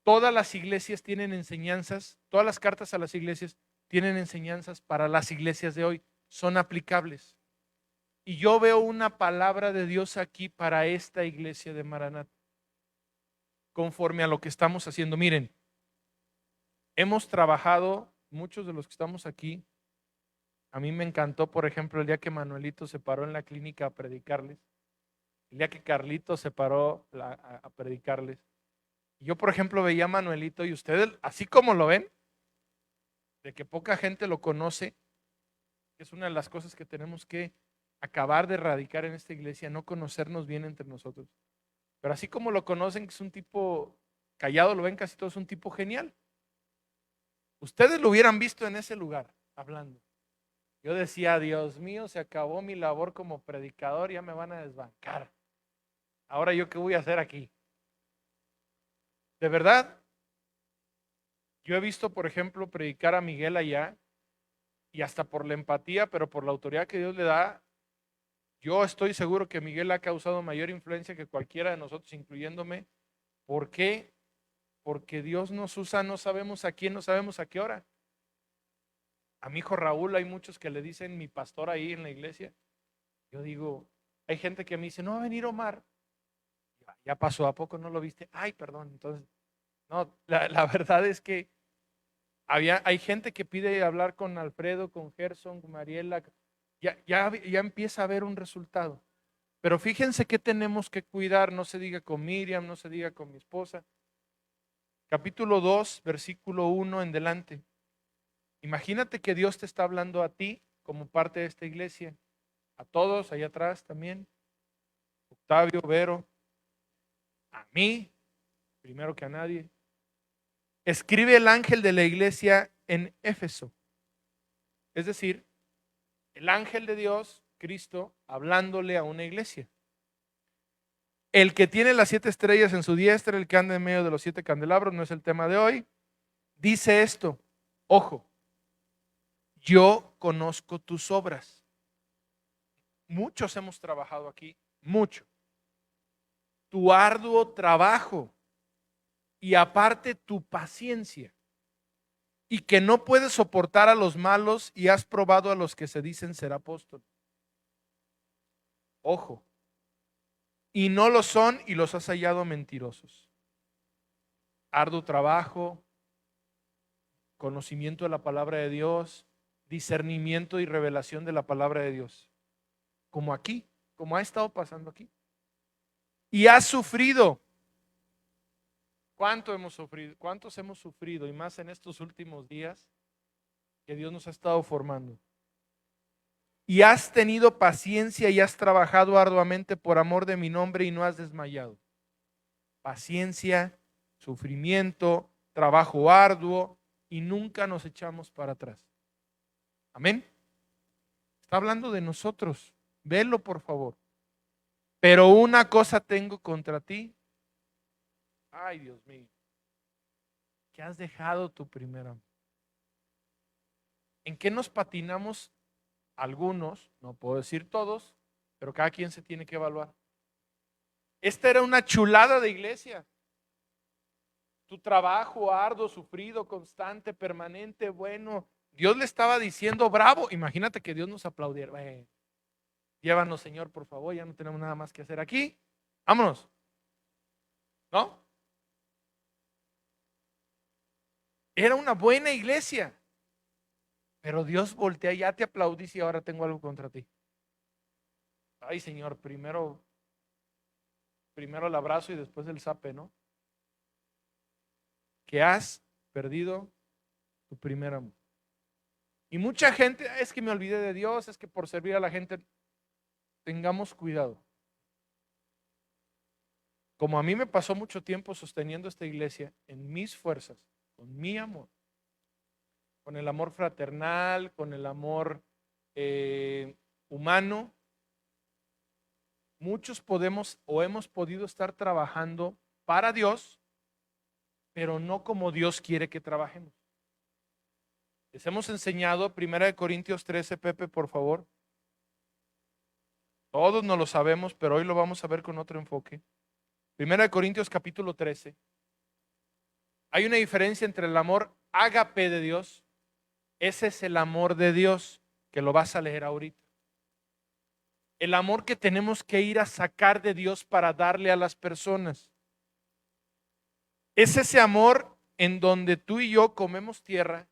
Todas las iglesias tienen enseñanzas, todas las cartas a las iglesias tienen enseñanzas para las iglesias de hoy, son aplicables. Y yo veo una palabra de Dios aquí para esta iglesia de Maranata, conforme a lo que estamos haciendo. Miren, hemos trabajado, muchos de los que estamos aquí, a mí me encantó, por ejemplo, el día que Manuelito se paró en la clínica a predicarles, el día que Carlito se paró a predicarles. Yo, por ejemplo, veía a Manuelito y ustedes, así como lo ven, de que poca gente lo conoce, que es una de las cosas que tenemos que acabar de erradicar en esta iglesia, no conocernos bien entre nosotros. Pero así como lo conocen, que es un tipo callado, lo ven casi todos, es un tipo genial. Ustedes lo hubieran visto en ese lugar, hablando. Yo decía, Dios mío, se acabó mi labor como predicador, ya me van a desbancar. Ahora yo qué voy a hacer aquí. De verdad, yo he visto, por ejemplo, predicar a Miguel allá, y hasta por la empatía, pero por la autoridad que Dios le da, yo estoy seguro que Miguel ha causado mayor influencia que cualquiera de nosotros, incluyéndome. ¿Por qué? Porque Dios nos usa, no sabemos a quién, no sabemos a qué hora. A mi hijo Raúl hay muchos que le dicen mi pastor ahí en la iglesia. Yo digo, hay gente que me dice, no va a venir Omar. Ya pasó, ¿a poco no lo viste? Ay, perdón. Entonces, no, la verdad es que hay gente que pide hablar con Alfredo, con Gerson, con Mariela. Ya empieza a haber un resultado. Pero fíjense que tenemos que cuidar, no se diga con Miriam, no se diga con mi esposa. Capítulo 2, versículo 1 en delante. Imagínate que Dios te está hablando a ti como parte de esta iglesia, a todos allá atrás también, Octavio, Vero, a mí, primero que a nadie. Escribe el ángel de la iglesia en Éfeso. Es decir, el ángel de Dios, Cristo, hablándole a una iglesia. El que tiene las 7 estrellas en su diestra, el que anda en medio de los 7 candelabros, no es el tema de hoy, dice esto, ojo, yo conozco tus obras. Muchos hemos trabajado aquí, mucho. Tu arduo trabajo y aparte tu paciencia, y que no puedes soportar a los malos y has probado a los que se dicen ser apóstoles. Ojo, y no lo son y los has hallado mentirosos. Arduo trabajo, conocimiento de la palabra de Dios, discernimiento y revelación de la palabra de Dios. Como aquí, como ha estado pasando aquí. Y has sufrido. ¿Cuánto hemos sufrido? ¿Cuántos hemos sufrido? Y más en estos últimos días que Dios nos ha estado formando. Y has tenido paciencia y has trabajado arduamente por amor de mi nombre y no has desmayado. paciencia, sufrimiento, trabajo arduo y nunca nos echamos para atrás. Amén. Está hablando de nosotros. Velo, por favor. Pero una cosa tengo contra ti. Ay, Dios mío. Que has dejado tu primer amor. ¿En qué nos patinamos algunos? No puedo decir todos, pero cada quien se tiene que evaluar. Esta era una chulada de iglesia. Tu trabajo arduo, sufrido, constante, permanente, bueno. Dios le estaba diciendo bravo. Imagínate que Dios nos aplaudiera. Llévanos, Señor, por favor, ya no tenemos nada más que hacer aquí. Vámonos. ¿No? Era una buena iglesia. Pero Dios voltea, ya te aplaudí y ahora tengo algo contra ti. Ay, Señor, primero el abrazo y después el zape, ¿no? Que has perdido tu primer amor. Y mucha gente, es que me olvidé de Dios, es que por servir a la gente, tengamos cuidado. Como a mí me pasó mucho tiempo sosteniendo esta iglesia en mis fuerzas, con mi amor, con el amor fraternal, con el amor humano, muchos podemos o hemos podido estar trabajando para Dios, pero no como Dios quiere que trabajemos. Les hemos enseñado 1 Corintios 13, Pepe, por favor. Todos no lo sabemos, pero hoy lo vamos a ver con otro enfoque. 1 Corintios capítulo 13. Hay una diferencia entre el amor ágape de Dios. Ese es el amor de Dios, que lo vas a leer ahorita. El amor que tenemos que ir a sacar de Dios para darle a las personas. Es ese amor en donde tú y yo comemos tierra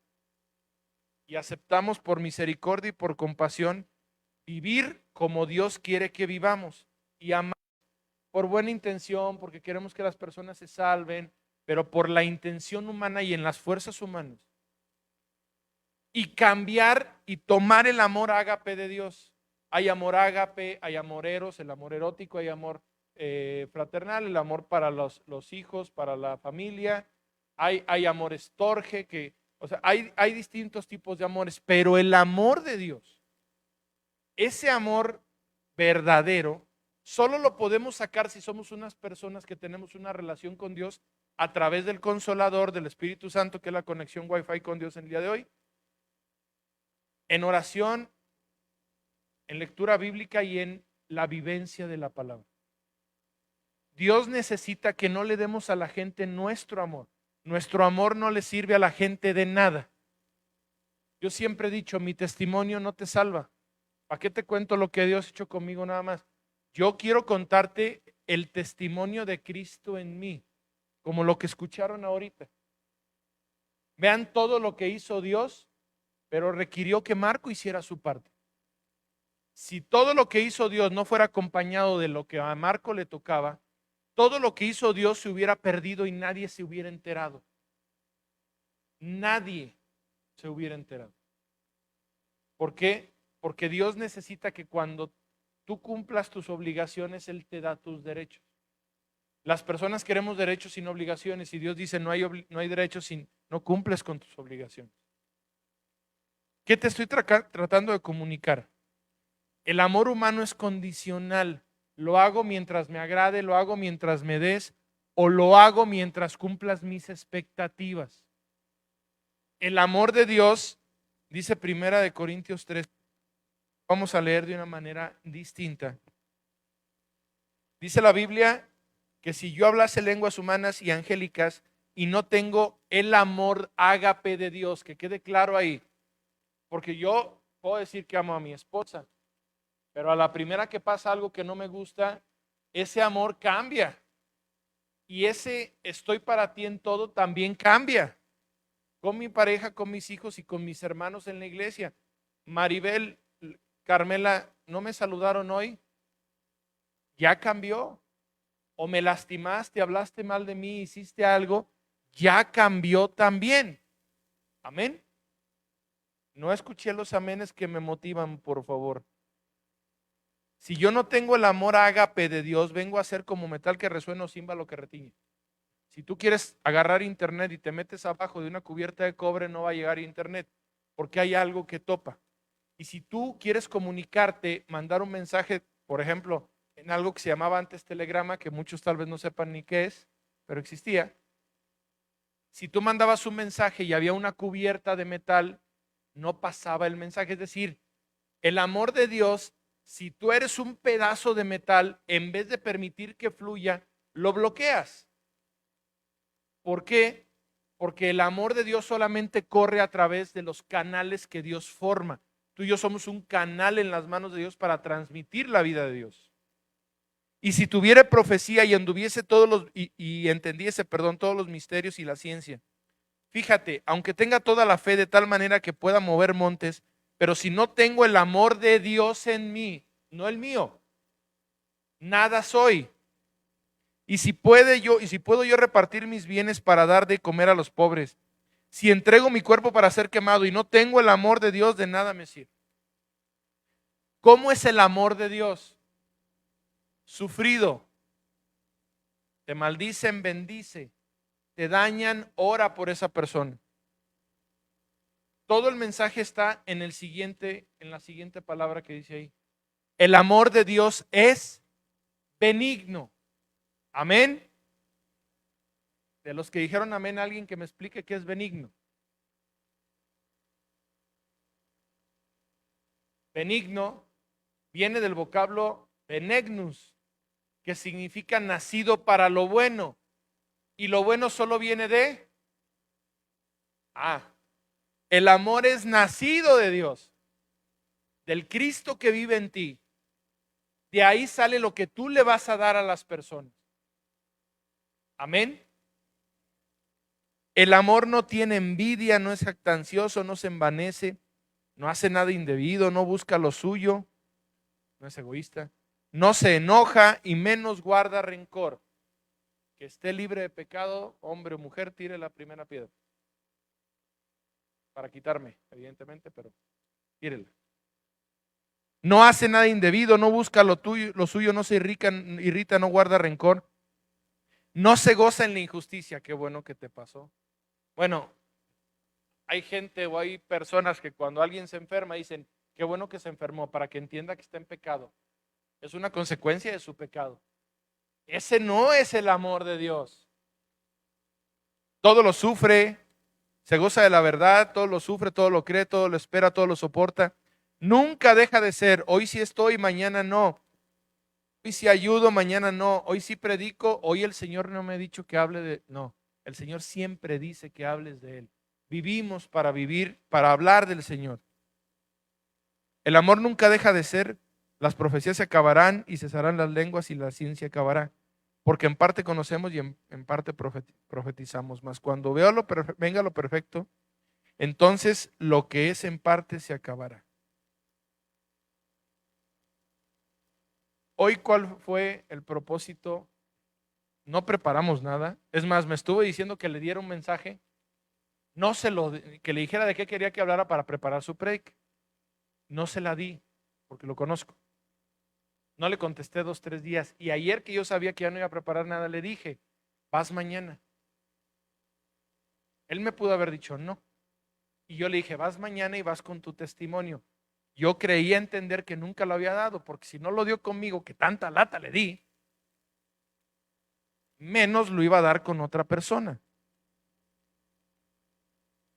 y aceptamos por misericordia y por compasión vivir como Dios quiere que vivamos y amar por buena intención, porque queremos que las personas se salven, pero por la intención humana y en las fuerzas humanas. Y cambiar y tomar el amor ágape de Dios. Hay amor ágape, hay amor eros, el amor erótico, hay amor fraternal, el amor para los hijos, para la familia. Hay amor estorge, o sea, hay distintos tipos de amores, pero el amor de Dios, ese amor verdadero, solo lo podemos sacar si somos unas personas que tenemos una relación con Dios a través del Consolador, del Espíritu Santo, que es la conexión Wi-Fi con Dios en el día de hoy, en oración, en lectura bíblica y en la vivencia de la palabra. Dios necesita que no le demos a la gente nuestro amor. Nuestro amor no le sirve a la gente de nada. Yo siempre he dicho, mi testimonio no te salva. ¿Para qué te cuento lo que Dios ha hecho conmigo nada más? Yo quiero contarte el testimonio de Cristo en mí, como lo que escucharon ahorita. Vean todo lo que hizo Dios, pero requirió que Marco hiciera su parte. Si todo lo que hizo Dios no fuera acompañado de lo que a Marco le tocaba, todo lo que hizo Dios se hubiera perdido y nadie se hubiera enterado. Nadie se hubiera enterado. ¿Por qué? Porque Dios necesita que cuando tú cumplas tus obligaciones, Él te da tus derechos. Las personas queremos derechos sin obligaciones y Dios dice no hay derechos si no cumples con tus obligaciones. ¿Qué te estoy tratando de comunicar? El amor humano es condicional. Lo hago mientras me agrade, lo hago mientras me des o lo hago mientras cumplas mis expectativas. El amor de Dios, dice 1 Corintios 3, vamos a leer de una manera distinta. Dice la Biblia que si yo hablase lenguas humanas y angélicas y no tengo el amor ágape de Dios, que quede claro ahí, porque yo puedo decir que amo a mi esposa, pero a la primera que pasa algo que no me gusta, ese amor cambia. Y ese estoy para ti en todo también cambia. Con mi pareja, con mis hijos y con mis hermanos en la iglesia. Maribel, Carmela, ¿no me saludaron hoy? Ya cambió. O me lastimaste, hablaste mal de mí, hiciste algo, ya cambió también. Amén. No escuché los amenes que me motivan, por favor. Si yo no tengo el amor ágape de Dios, vengo a ser como metal que resuena o címbalo que retiñe. Si tú quieres agarrar internet y te metes abajo de una cubierta de cobre, no va a llegar internet, porque hay algo que topa. Y si tú quieres comunicarte, mandar un mensaje, por ejemplo, en algo que se llamaba antes telegrama, que muchos tal vez no sepan ni qué es, pero existía. Si tú mandabas un mensaje y había una cubierta de metal, no pasaba el mensaje. Es decir, el amor de Dios, si tú eres un pedazo de metal, en vez de permitir que fluya, lo bloqueas. ¿Por qué? Porque el amor de Dios solamente corre a través de los canales que Dios forma. Tú y yo somos un canal en las manos de Dios para transmitir la vida de Dios. Y si tuviera profecía y anduviese y entendiese, perdón, todos los misterios y la ciencia. Fíjate, aunque tenga toda la fe de tal manera que pueda mover montes, pero si no tengo el amor de Dios en mí, no el mío, nada soy. Y si puedo yo repartir mis bienes para dar de comer a los pobres, si entrego mi cuerpo para ser quemado y no tengo el amor de Dios, de nada me sirve. ¿Cómo es el amor de Dios? Sufrido. Te maldicen, bendice. Te dañan, ora por esa persona. Todo el mensaje está en la siguiente palabra que dice ahí. El amor de Dios es benigno. Amén. De los que dijeron amén, alguien que me explique qué es benigno. Benigno viene del vocablo benignus, que significa nacido para lo bueno. Y lo bueno solo viene de... el amor es nacido de Dios, del Cristo que vive en ti. De ahí sale lo que tú le vas a dar a las personas. Amén. El amor no tiene envidia, no es jactancioso, no se envanece, no hace nada indebido, no busca lo suyo, no es egoísta, no se enoja y menos guarda rencor. Que esté libre de pecado, hombre o mujer, tire la primera piedra. Para quitarme, evidentemente, pero tírela. No hace nada indebido, no busca lo suyo, no se irrita, no guarda rencor. No se goza en la injusticia. Qué bueno que te pasó. Bueno, hay gente o hay personas que cuando alguien se enferma dicen, qué bueno que se enfermó, para que entienda que está en pecado. Es una consecuencia de su pecado. Ese no es el amor de Dios. Todo lo sufre, se goza de la verdad, todo lo sufre, todo lo cree, todo lo espera, todo lo soporta. Nunca deja de ser, hoy sí estoy, mañana no. Hoy sí ayudo, mañana no. Hoy sí predico, hoy el Señor no me ha dicho que hable de... No, el Señor siempre dice que hables de Él. Vivimos para vivir, para hablar del Señor. El amor nunca deja de ser. Las profecías se acabarán y cesarán las lenguas y la ciencia acabará. Porque en parte conocemos y en parte profetizamos. Mas cuando venga lo perfecto, entonces lo que es en parte se acabará. Hoy, ¿cuál fue el propósito? No preparamos nada. Es más, me estuvo diciendo que le diera un mensaje. Que le dijera de qué quería que hablara para preparar su predica. No se la di, porque lo conozco. No le contesté 2, 3 días. Y ayer que yo sabía que ya no iba a preparar nada, le dije, vas mañana. Él me pudo haber dicho no. Y yo le dije, vas mañana y vas con tu testimonio. Yo creía entender que nunca lo había dado, porque si no lo dio conmigo, que tanta lata le di, menos lo iba a dar con otra persona.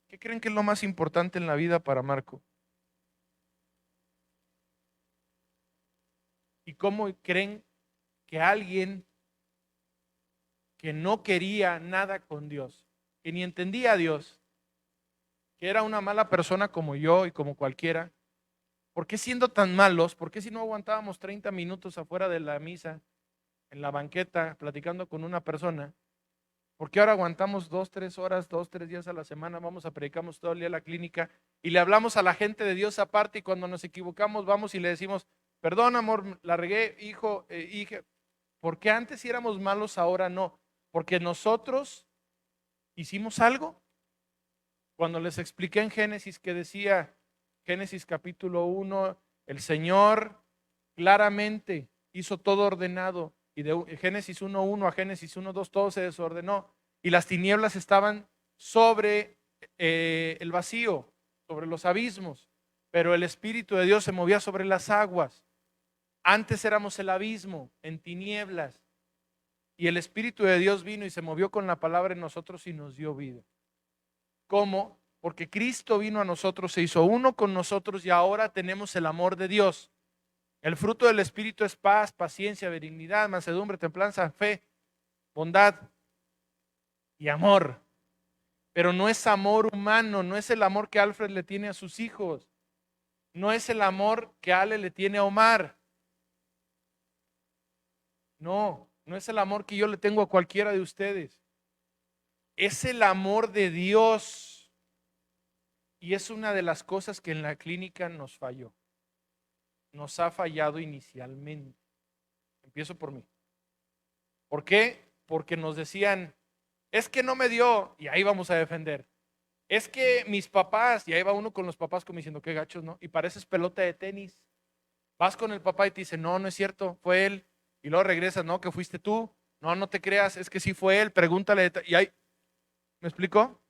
¿Qué creen que es lo más importante en la vida para Marco? ¿Y cómo creen que alguien que no quería nada con Dios, que ni entendía a Dios, que era una mala persona como yo y como cualquiera, ¿por qué siendo tan malos? ¿Por qué si no aguantábamos 30 minutos afuera de la misa, en la banqueta, platicando con una persona? ¿Por qué ahora aguantamos 2, 3 horas, 2, 3 días a la semana? Vamos a predicamos todo el día a la clínica y le hablamos a la gente de Dios aparte, y cuando nos equivocamos vamos y le decimos, perdón amor, la regué, hijo, hija. ¿Por qué antes sí éramos malos, ahora no? Porque nosotros hicimos algo. Cuando les expliqué en Génesis que decía, Génesis capítulo 1, el Señor claramente, hizo todo ordenado. Y de Génesis 1:1 a Génesis 1:2 todo se desordenó. Y las tinieblas estaban sobre el vacío, sobre los abismos. Pero el Espíritu de Dios se movía sobre las aguas. Antes éramos el abismo, en tinieblas. Y el Espíritu de Dios vino y se movió con la palabra en nosotros y nos dio vida. ¿Cómo? Porque Cristo vino a nosotros, se hizo uno con nosotros y ahora tenemos el amor de Dios. El fruto del Espíritu es paz, paciencia, benignidad, mansedumbre, templanza, fe, bondad y amor. Pero no es amor humano, no es el amor que Alfred le tiene a sus hijos. No es el amor que Ale le tiene a Omar. No, no es el amor que yo le tengo a cualquiera de ustedes. Es el amor de Dios. Y es una de las cosas que en la clínica nos falló. Nos ha fallado inicialmente. Empiezo por mí. ¿Por qué? Porque nos decían, es que no me dio, y ahí vamos a defender. Es que mis papás, y ahí va uno con los papás como diciendo, qué gachos, ¿no? Y pareces pelota de tenis. Vas con el papá y te dice, no, no es cierto, fue él. Y luego regresas, no, que fuiste tú. No, no te creas, es que sí fue él, pregúntale. Y ahí, ¿me explico?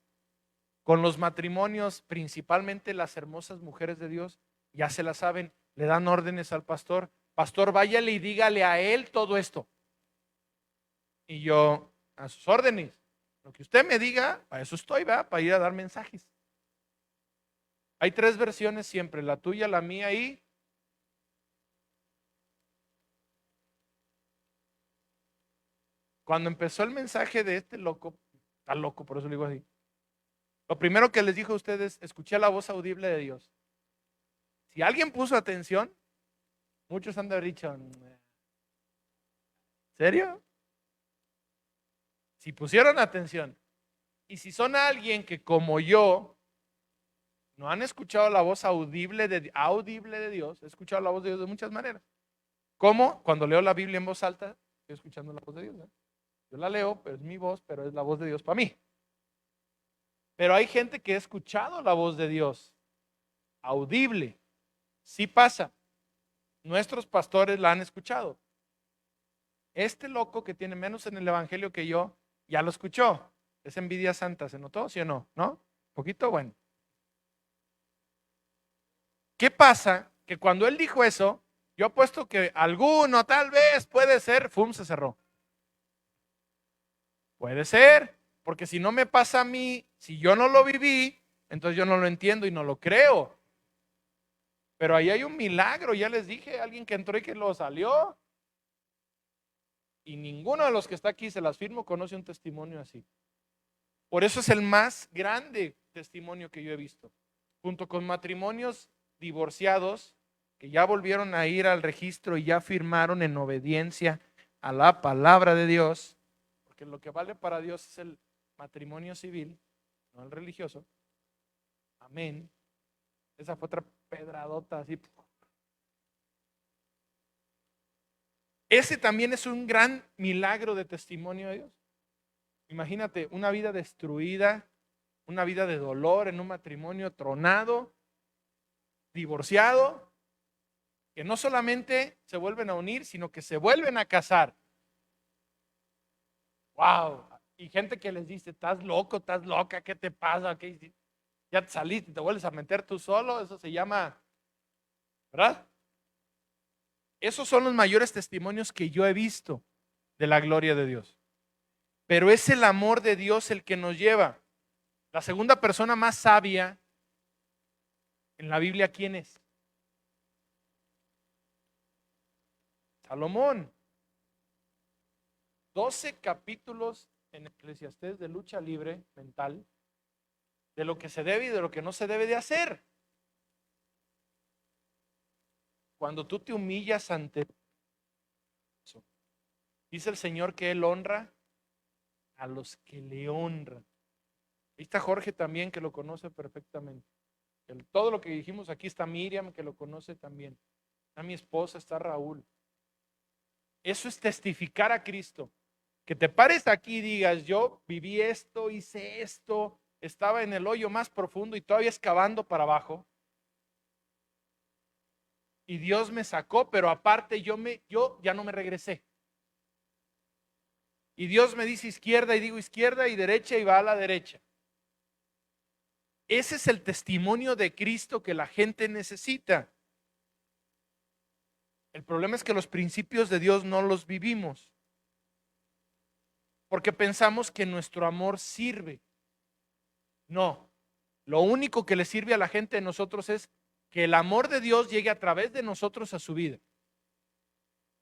Con los matrimonios, principalmente las hermosas mujeres de Dios, ya se la saben, le dan órdenes al pastor. Pastor, váyale y dígale a él todo esto. Y yo, a sus órdenes. Lo que usted me diga, para eso estoy, ¿verdad? Para ir a dar mensajes. Hay 3 versiones siempre, la tuya, la mía y... Cuando empezó el mensaje de este loco, está loco, por eso le digo así. Lo primero que les dijo a ustedes, escuché la voz audible de Dios. Si alguien puso atención, muchos han de haber dicho, ¿serio? Si pusieron atención, y si son alguien que como yo, no han escuchado la voz audible de Dios, he escuchado la voz de Dios de muchas maneras. ¿Cómo? Cuando leo la Biblia en voz alta, estoy escuchando la voz de Dios, ¿no? Yo la leo, pero es mi voz, pero es la voz de Dios para mí. Pero hay gente que ha escuchado la voz de Dios, audible. Sí pasa. Nuestros pastores la han escuchado. Este loco que tiene menos en el evangelio que yo, ya lo escuchó. Es envidia santa, ¿se notó? ¿Sí o no? ¿No? ¿Poquito? Bueno. ¿Qué pasa? Que cuando él dijo eso, yo apuesto que alguno, tal vez, puede ser, ¡fum! Se cerró. Puede ser, porque si no me pasa a mí, si yo no lo viví, entonces yo no lo entiendo y no lo creo. Pero ahí hay un milagro, ya les dije, alguien que entró y que lo salió. Y ninguno de los que está aquí, se las firmo, conoce un testimonio así. Por eso es el más grande testimonio que yo he visto. Junto con matrimonios divorciados que ya volvieron a ir al registro y ya firmaron en obediencia a la palabra de Dios, porque lo que vale para Dios es el matrimonio civil, no el religioso. Amén. Esa fue otra pedradota así. Ese también es un gran milagro de testimonio de Dios. Imagínate una vida destruida, una vida de dolor en un matrimonio tronado, divorciado, que no solamente se vuelven a unir, sino que se vuelven a casar. ¡Wow! Y gente que les dice, estás loco, estás loca, ¿qué te pasa? ¿Qué? Ya te saliste, te vuelves a meter tú solo, eso se llama, ¿verdad? Esos son los mayores testimonios que yo he visto de la gloria de Dios. Pero es el amor de Dios el que nos lleva. La segunda persona más sabia en la Biblia, ¿quién es? Salomón. 12 capítulos en Eclesiastés de lucha libre mental, de lo que se debe y de lo que no se debe de hacer. Cuando tú te humillas ante eso, dice el Señor que Él honra a los que le honran. Ahí está Jorge también, que lo conoce perfectamente. Todo lo que dijimos aquí, está Miriam, que lo conoce también. Está mi esposa, está Raúl. Eso es testificar a Cristo. Que te pares aquí y digas, yo viví esto, hice esto, estaba en el hoyo más profundo y todavía excavando para abajo. y Dios me sacó, pero aparte yo ya no me regresé. Y Dios me dice izquierda y digo izquierda y derecha y va a la derecha. Ese es el testimonio de Cristo que la gente necesita. El problema es que los principios de Dios no los vivimos, porque pensamos que nuestro amor sirve. No, lo único que le sirve a la gente de nosotros es que el amor de Dios llegue a través de nosotros a su vida.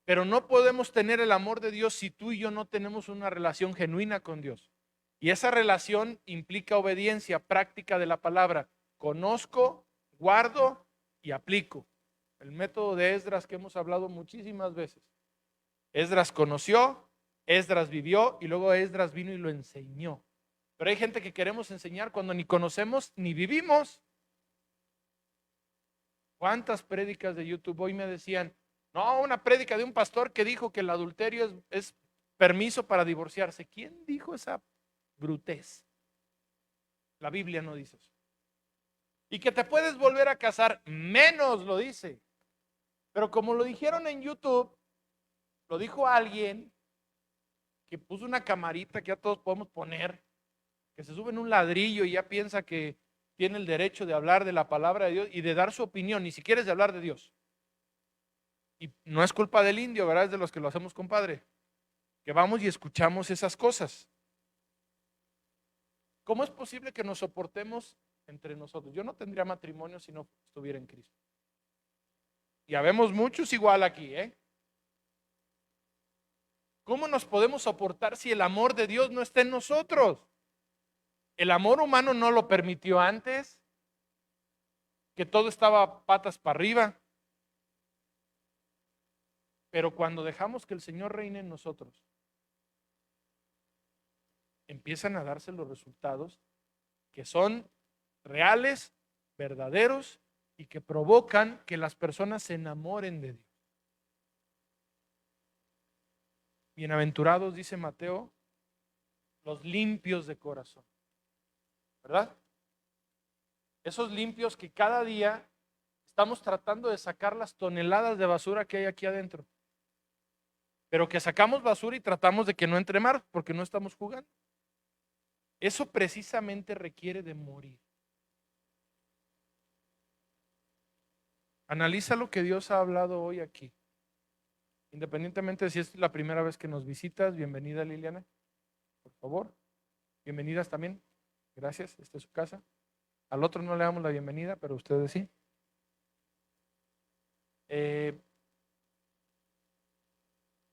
Pero no podemos tener el amor de Dios si tú y yo no tenemos una relación genuina con Dios. Y esa relación implica obediencia, práctica de la palabra. Conozco, guardo y aplico. El método de Esdras que hemos hablado muchísimas veces. Esdras conoció, Esdras vivió y luego Esdras vino y lo enseñó. Pero hay gente que queremos enseñar cuando ni conocemos ni vivimos. ¿Cuántas prédicas de YouTube hoy me decían? No, una prédica de un pastor que dijo que el adulterio es permiso para divorciarse. ¿Quién dijo esa brutez? La Biblia no dice eso. Y que te puedes volver a casar, menos lo dice. Pero como lo dijeron en YouTube, lo dijo alguien que puso una camarita que ya todos podemos poner, que se sube en un ladrillo y ya piensa que tiene el derecho de hablar de la palabra de Dios y de dar su opinión, ni siquiera es de hablar de Dios. Y no es culpa del indio, ¿verdad? Es de los que lo hacemos, compadre. Que vamos y escuchamos esas cosas. ¿Cómo es posible que nos soportemos entre nosotros? Yo no tendría matrimonio si no estuviera en Cristo. Y habemos muchos igual aquí, ¿eh? ¿Cómo nos podemos soportar si el amor de Dios no está en nosotros? El amor humano no lo permitió antes, que todo estaba patas para arriba. Pero cuando dejamos que el Señor reine en nosotros, empiezan a darse los resultados que son reales, verdaderos y que provocan que las personas se enamoren de Dios. Bienaventurados, dice Mateo, los limpios de corazón, ¿verdad? Esos limpios que cada día estamos tratando de sacar las toneladas de basura que hay aquí adentro. Pero que sacamos basura y tratamos de que no entre mar porque no estamos jugando. Eso precisamente requiere de morir. Analiza lo que Dios ha hablado hoy aquí. Independientemente de si es la primera vez que nos visitas, bienvenida Liliana, por favor. Bienvenidas también. Gracias, esta es su casa. Al otro no le damos la bienvenida, pero ustedes sí.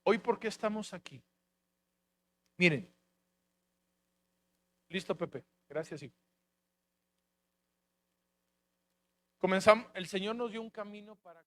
Hoy, ¿por qué estamos aquí? Miren. Listo, Pepe. Gracias, hijo. Comenzamos, el Señor nos dio un camino para